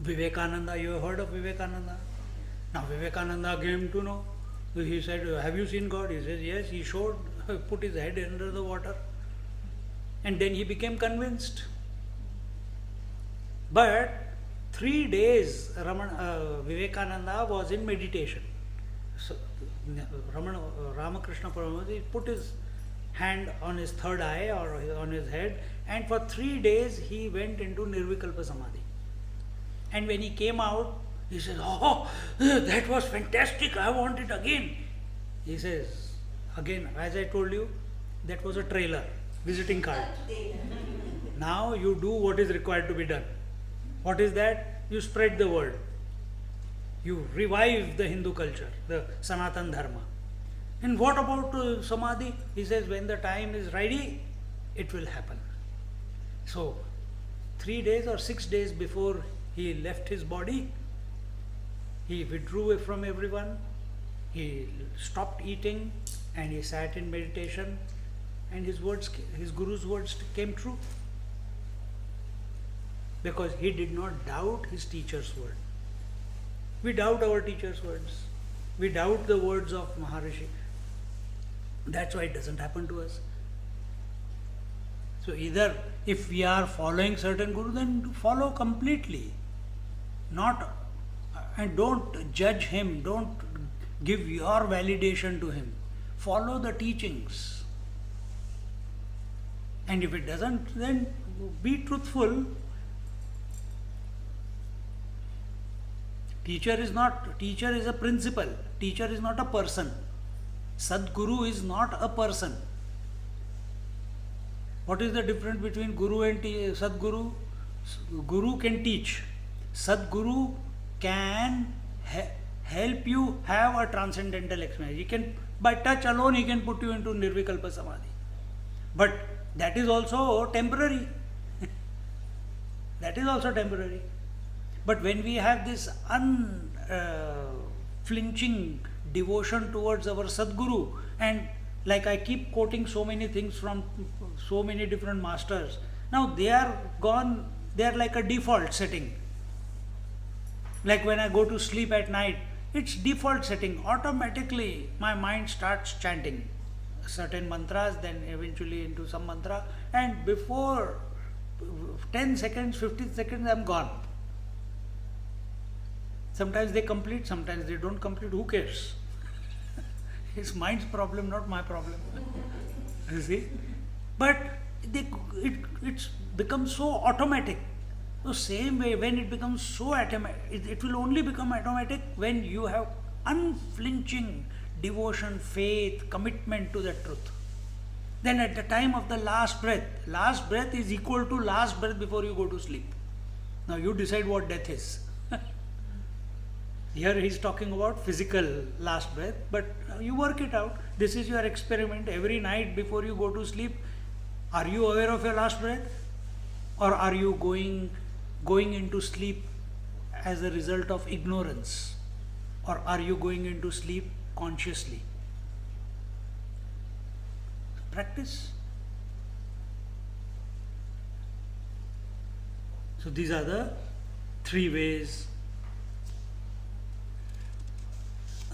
A: Vivekananda, you have heard of Vivekananda? Now Vivekananda came to know. He said, have you seen God? He says, yes. He showed, put his head under the water. And then he became convinced. But 3 days Vivekananda was in meditation. So, Ramakrishna Paramahansa put his hand on his third eye or on his head, and for 3 days he went into Nirvikalpa Samadhi. And when he came out, he says, oh, that was fantastic, I want it again. He says, again, as I told you, that was a trailer, visiting card. Now you do what is required to be done. What is that? You spread the word. You revive the Hindu culture, the Sanatan Dharma. And what about Samadhi? He says, when the time is ready, it will happen. So, 3 days or 6 days before he left his body, he withdrew from everyone, he stopped eating, and he sat in meditation, and his Guru's words came true. Because he did not doubt his teacher's word. We doubt our teacher's words. We doubt the words of Maharishi. That's why it doesn't happen to us. So either if we are following certain Guru, then follow completely. And don't judge him, don't give your validation to him. Follow the teachings. And if it doesn't, then be truthful. Teacher is a principle. Teacher is not a person. Sadguru is not a person. What is the difference between Guru and Sadguru? Guru can teach. Sadguru can help you have a transcendental experience. He can, by touch alone, he can put you into Nirvikalpa Samadhi. But that is also temporary. That is also temporary. But when we have this unflinching devotion towards our Sadguru, and like I keep quoting so many things from so many different masters, now they are gone, they are like a default setting. Like when I go to sleep at night, it's default setting. Automatically my mind starts chanting certain mantras, then eventually into some mantra, and before 10 seconds, 15 seconds, I'm gone. Sometimes they complete, sometimes they don't complete. Who cares? It's mind's problem, not my problem. You see? But it's become so automatic. So same way, when it becomes so automatic, it will only become automatic when you have unflinching devotion, faith, commitment to the truth. Then at the time of the last breath is equal to last breath before you go to sleep. Now you decide what death is. Here he is talking about physical last breath, but you work it out. This is your experiment. Every night before you go to sleep, are you aware of your last breath? Or are you going into sleep as a result of ignorance? Or are you going into sleep consciously? Practice. So these are the three ways.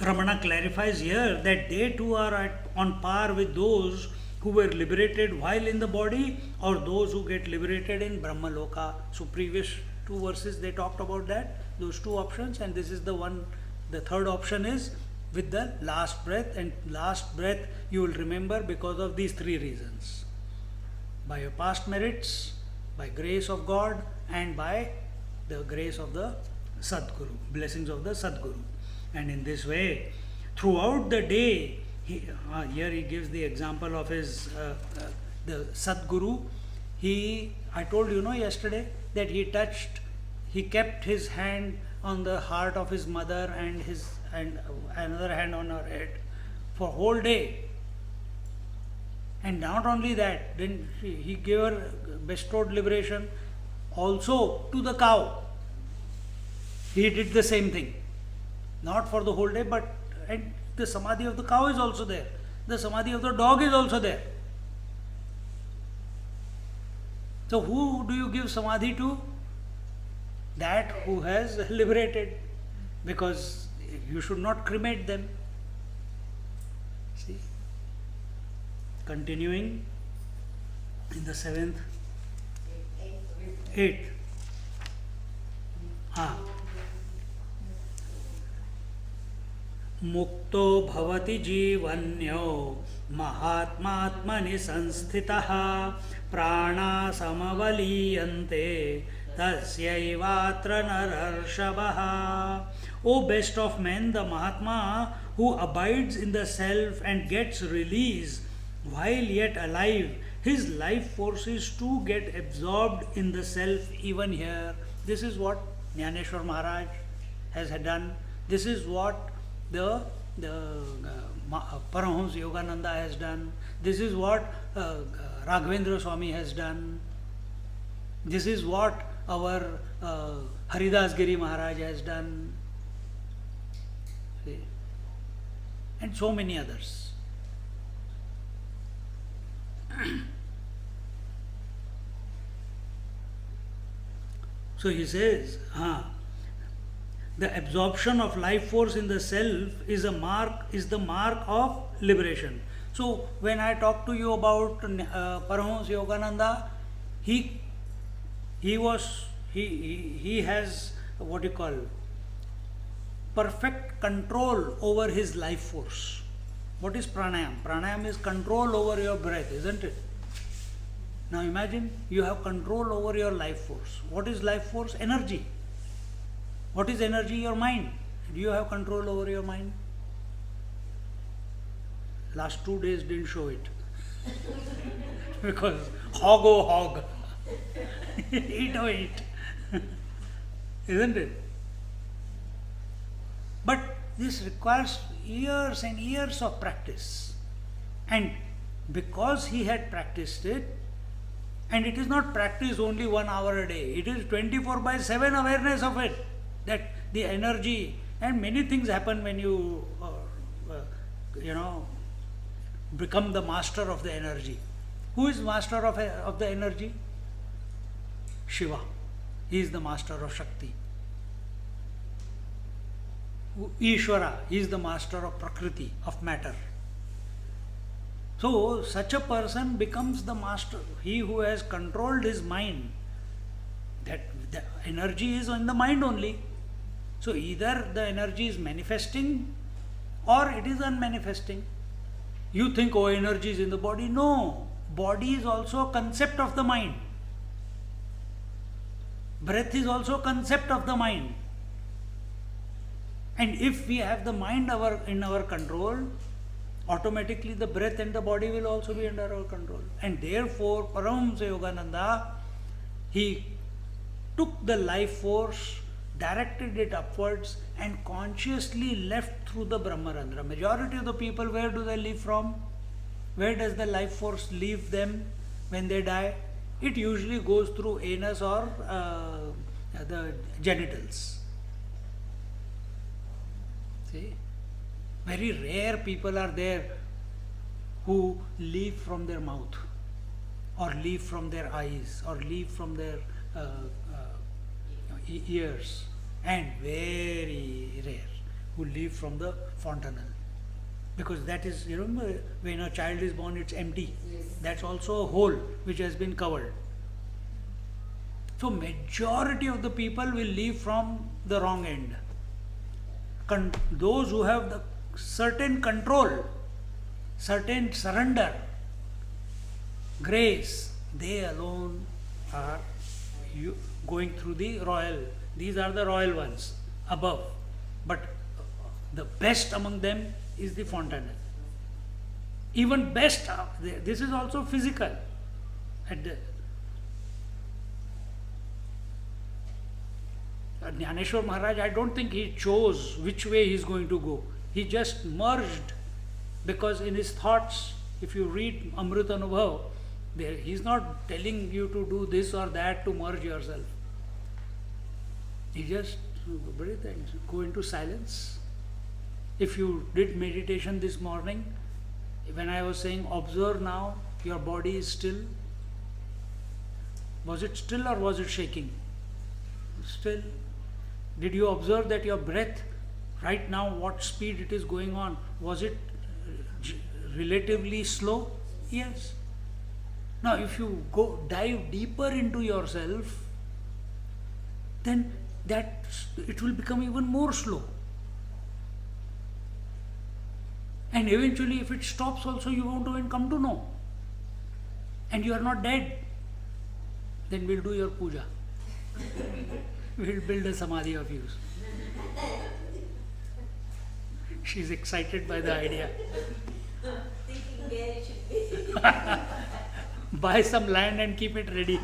A: Ramana clarifies here that they too are on par with those who were liberated while in the body or those who get liberated in Brahmaloka. So previous two verses they talked about that, those two options, and this is the one, the third option is with the last breath, and last breath you will remember because of these three reasons. By your past merits, by grace of God, and by the grace of the Sadguru, blessings of the Sadguru. And in this way, throughout the day, here he gives the example of his the Sadguru. I told you yesterday that he kept his hand on the heart of his mother and another hand on her head for whole day. And not only that, then he gave her bestowed liberation also to the cow. He did the same thing. Not for the whole day, but and the samadhi of the cow is also there. The samadhi of the dog is also there. So who do you give samadhi to? That who has liberated. Because you should not cremate them. See? Continuing in the 7th. 8. मुक्तो भवति जीवन्यो महात्मात्मनि संस्थितः प्राणा समवलीयन्ते तस्यैवात्र नरर्षभः. O best of men, the Mahatma who abides in the self and gets release while yet alive, his life forces too get absorbed in the self even here. This is what Jnaneshwar Maharaj has done. This is what the Paramahamsa Yogananda has done. This is what Raghavendra Swami has done. This is what our Haridas Giri Maharaj has done. See? And so many others. So he says, the absorption of life force in the self is the mark of liberation. So when I talk to you about Paramahamsa Yogananda, he has what you call perfect control over his life force. What is pranayam? Pranayam is control over your breath, isn't it? Now imagine you have control over your life force. What is life force? Energy. What is energy? Your mind. Do you have control over your mind? Last 2 days didn't show it. Because hog oh hog. Eat oh eat. Isn't it? But this requires years and years of practice. And because he had practiced it, and it is not practice only 1 hour a day, it is 24/7 awareness of it. That the energy, and many things happen when you become the master of the energy. Who is master of the energy? Shiva. He is the master of Shakti. Ishvara, he is the master of Prakriti, of matter. So such a person becomes the master. He who has controlled his mind, that the energy is in the mind only. So either the energy is manifesting or it is unmanifesting. You think, oh, energy is in the body. No, body is also a concept of the mind. Breath is also a concept of the mind. And if we have the mind in our control, automatically the breath and the body will also be under our control. And therefore, Paramahamsa Yogananda, he took the life force, directed it upwards, and consciously left through the Brahmarandra. Majority of the people, where do they leave from? Where does the life force leave them when they die? It usually goes through anus or the genitals. See? Very rare people are there who leave from their mouth, or leave from their eyes, or leave from their ears, and very rare who leave from the fontanel. Because that is, you remember, when a child is born, it's empty.
C: Yes.
A: That's also a hole which has been covered. So majority of the people will leave from the wrong end. Those who have the certain control, certain surrender, grace, they alone are going through the royal. These are the royal ones above. But the best among them is the fontanel. Even best, this is also physical. Jnaneshwar Maharaj, I don't think he chose which way he is going to go. He just merged, because in his thoughts, if you read Amrit Anubhav, he is not telling you to do this or that to merge yourself. He just breathe and go into silence. If you did meditation this morning, when I was saying observe now, your body is still. Was it still or was it shaking? Still. Did you observe that your breath, right now, what speed it is going on, was it relatively slow? Yes. Now, if you dive deeper into yourself, then it will become even more slow. And eventually, if it stops also, you won't even come to know. And you are not dead. Then we'll do your puja. We'll build a samadhi of you. She's excited by the idea.
C: Thinking where it should be.
A: Buy some land and keep it ready.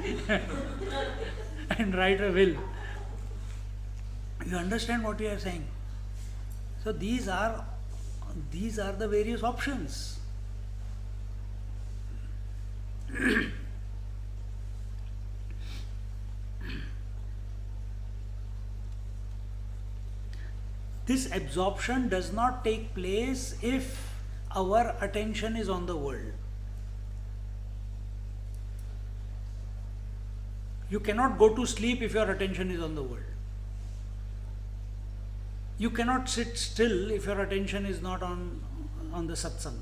A: And write a will. You understand what we are saying? So these are the various options. This absorption does not take place if our attention is on the world. You cannot go to sleep if your attention is on the world. You cannot sit still if your attention is not on the satsang.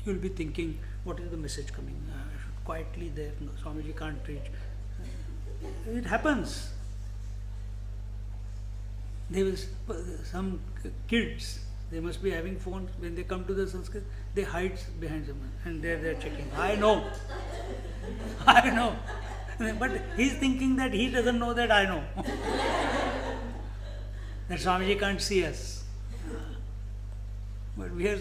A: You will be thinking, what is the message coming? I should quietly there. No, Swamiji can't reach. It happens. Some kids, they must be having phones. When they come to the Sanskrit, they hide behind someone and they're checking. I know. But he's thinking that he doesn't know that I know. That Swamiji can't see us. But we are.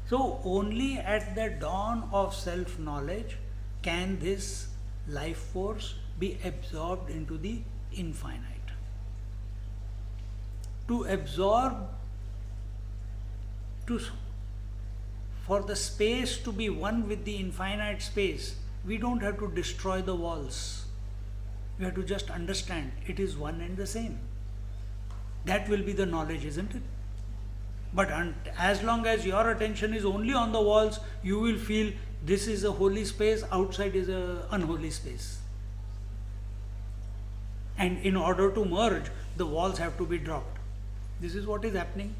A: So only at the dawn of self-knowledge can this life force be absorbed into the infinite. To absorb, for the space to be one with the infinite space, we don't have to destroy the walls. We have to just understand it is one and the same. That will be the knowledge, isn't it? But as long as your attention is only on the walls, you will feel this is a holy space, outside is an unholy space. And in order to merge, the walls have to be dropped. This is what is happening.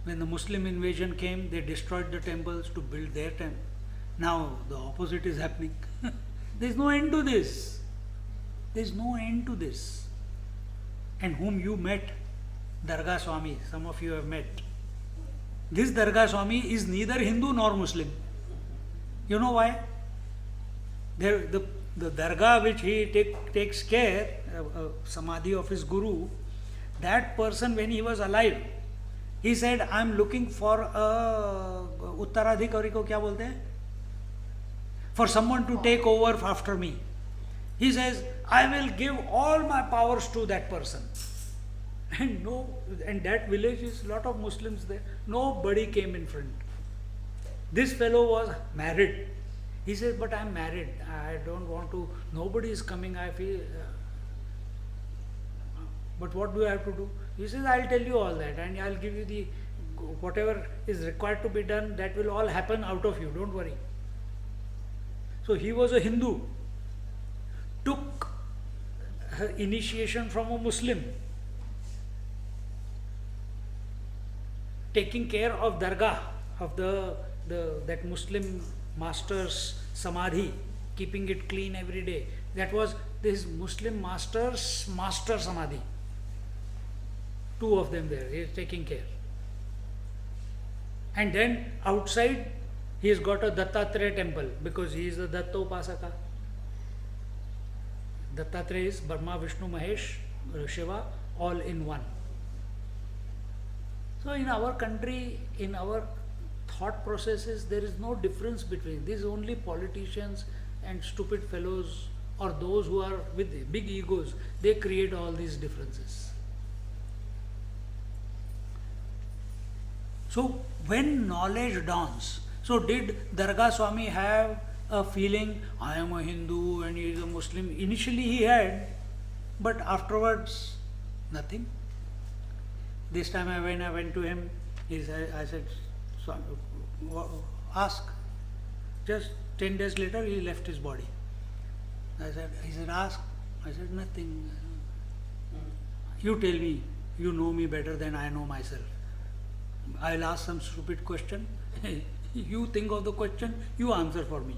A: When the Muslim invasion came, they destroyed the temples to build their temple. Now the opposite is happening. There is no end to this. There is no end to this. And whom you met, Dargah Swami, some of you have met. This Dargah Swami is neither Hindu nor Muslim. You know why? There, the dargah which he takes care, samadhi of his guru, that person when he was alive, he said, I am looking for a uttaradhikari ko kya bolte hain? For someone to take over after me. He says, I will give all my powers to that person. And that village is a lot of Muslims there. Nobody came in front. This fellow was married. He says, but I am married. I don't want to, nobody is coming. I feel, but what do I have to do? He says, I'll tell you all that and I'll give you the, whatever is required to be done, that will all happen out of you. Don't worry. So he was a Hindu, took her initiation from a Muslim, taking care of dargah, of that Muslim master's samadhi, keeping it clean every day. That was this Muslim master's master samadhi. Two of them there, he is taking care. And then outside, he has got a Dattatreya temple because he is the Datta Upasaka. Dattatreya is Brahma, Vishnu, Mahesh, Shiva, all in one. So in our country, in our thought processes, there is no difference between these. Only politicians and stupid fellows or those who are with big egos, they create all these differences. So when knowledge dawns, so did Dargah Swami have a feeling, I am a Hindu and he is a Muslim? Initially he had, but afterwards nothing. This time when I went to him, I said, Swami, ask. Just 10 days later he left his body. He said, ask. I said, nothing. You tell me, you know me better than I know myself. I'll ask some stupid question. You think of the question, you answer for me.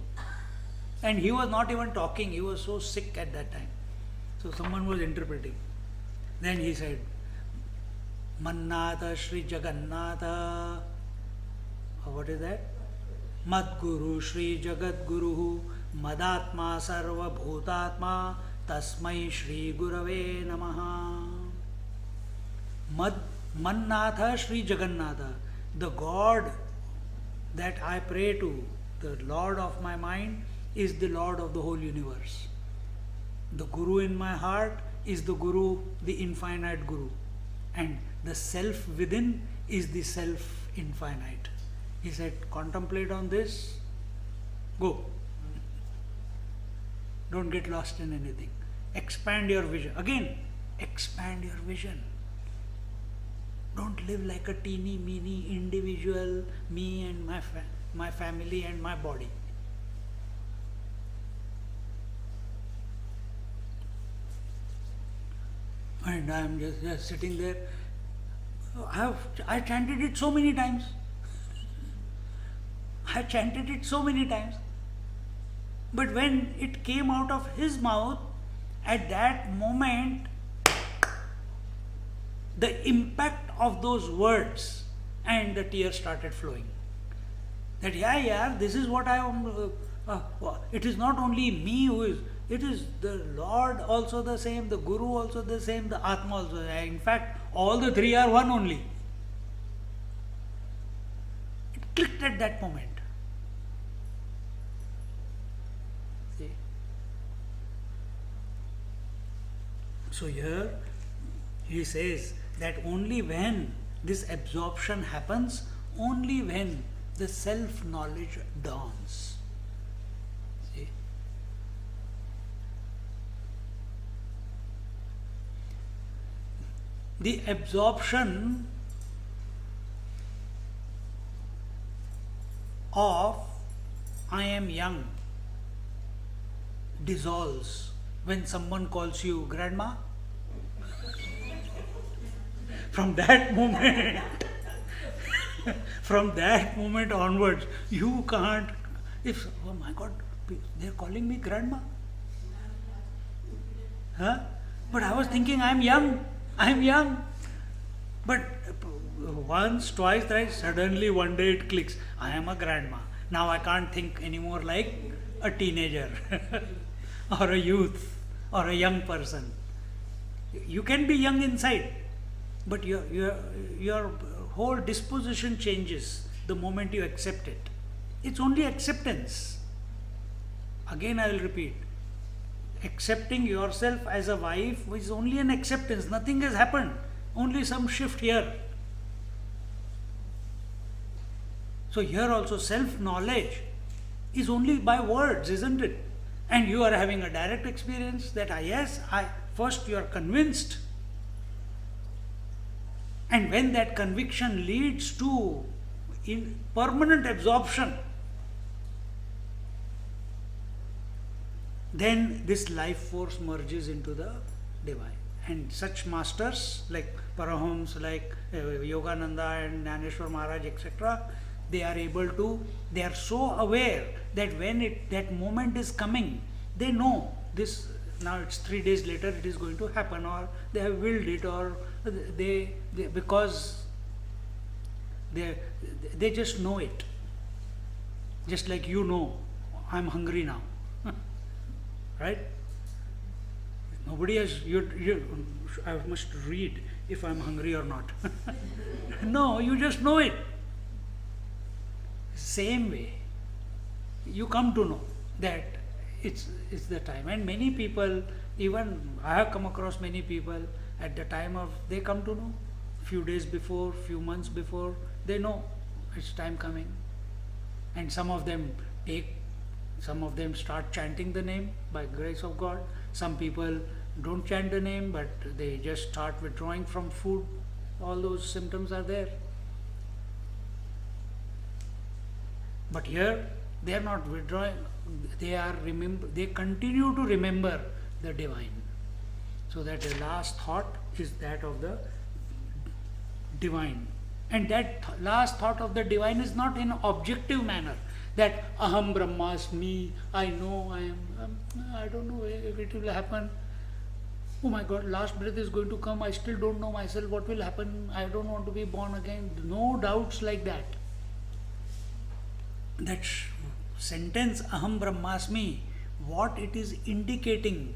A: And he was not even talking, he was so sick at that time. So someone was interpreting. Then he said, Mannatha Sri Jagannatha. What is that? Madguru Sri Jagat Guru Madatma Sarva Bhutatma Tasmai Shri Gurave Namaha. Mannatha Sri Jagannatha, the God that I pray to, the Lord of my mind, is the Lord of the whole universe. The Guru in my heart is the Guru, the infinite Guru. And the self within is the self infinite. He said, contemplate on this, go. Don't get lost in anything. Expand your vision. Again, expand your vision. Don't live like a teeny, meeny individual, me and my family and my body. And I am just sitting there. I chanted it so many times. I chanted it so many times. But when it came out of his mouth, at that moment, the impact of those words and the tears started flowing. That, this is what I am. It is not only me who is, it is the Lord also the same, the Guru also the same, the Atma also. In fact, all the three are one only. It clicked at that moment. See? So here he says that only when this absorption happens, only when the self-knowledge dawns. See? The absorption of I am young dissolves when someone calls you grandma. From that moment onwards, you can't, oh my God, they're calling me grandma. Huh? But I was thinking, I'm young. But once, twice, thrice, suddenly one day it clicks. I am a grandma. Now I can't think anymore like a teenager or a youth or a young person. You can be young inside, but your whole disposition changes the moment you accept it. It's only acceptance. Again, I will repeat, accepting yourself as a wife is only an acceptance. Nothing has happened, only some shift here. So here also self-knowledge is only by words, isn't it? And you are having a direct experience that first you are convinced. And when that conviction leads to in permanent absorption, then this life force merges into the divine. And such masters like Parahams, like Yogananda and Jnaneshwar Maharaj, etc., they are so aware that when that moment is coming, they know this, now it's 3 days later it is going to happen, or they have willed it, or because they just know it. Just like I'm hungry now. Right? Nobody has, I must read if I'm hungry or not. No, you just know it. Same way, you come to know that it's the time. And many people, even I have come across many people at the time of, they come to know, few days before, few months before, they know it's time coming. And some of them start chanting the name by grace of God. Some people don't chant the name, but they just start withdrawing from food. All those symptoms are there. But here, they are not withdrawing, they continue to remember the divine. So that the last thought is that of the divine. And that last thought of the divine is not in objective manner, that aham brahmasmi, I know I am, I don't know if it will happen. Oh my God, last breath is going to come, I still don't know myself, what will happen, I don't want to be born again. No doubts like that. That sentence aham brahmasmi, what it is indicating,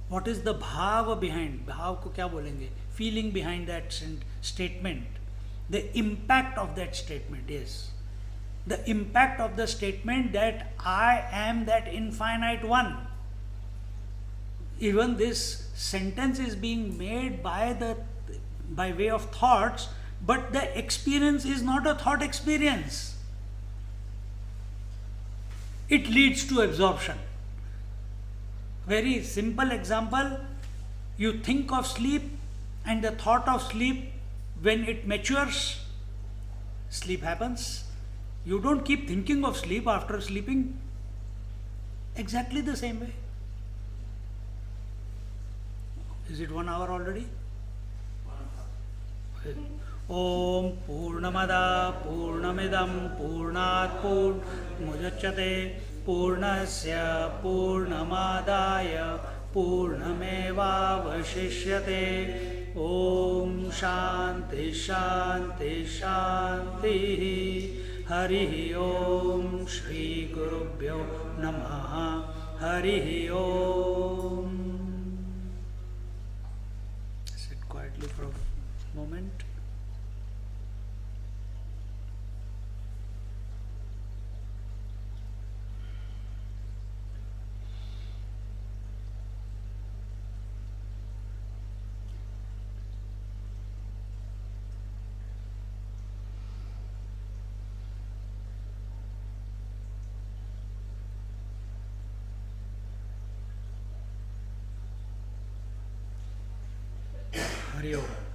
A: what is the bhava behind, bhav ko kya bolenge, feeling behind that statement, the impact of that statement is the impact of the statement that I am that infinite one. Even this sentence is being made by way of thoughts, but the experience is not a thought experience. It leads to absorption. Very simple example, you think of sleep, and the thought of sleep, when it matures, sleep happens. You don't keep thinking of sleep after sleeping. Exactly the same way. Is it 1 hour already? Om Purnamada Purnamidam Purnat Purnamudachyate Purnasya Purnamadaya Purnameva Vashishyate. Om Shanti Shanti Shanti. Hari Om Shri Gurubhyo Namaha. Hari Om. Sit quietly for a moment. Hari Om.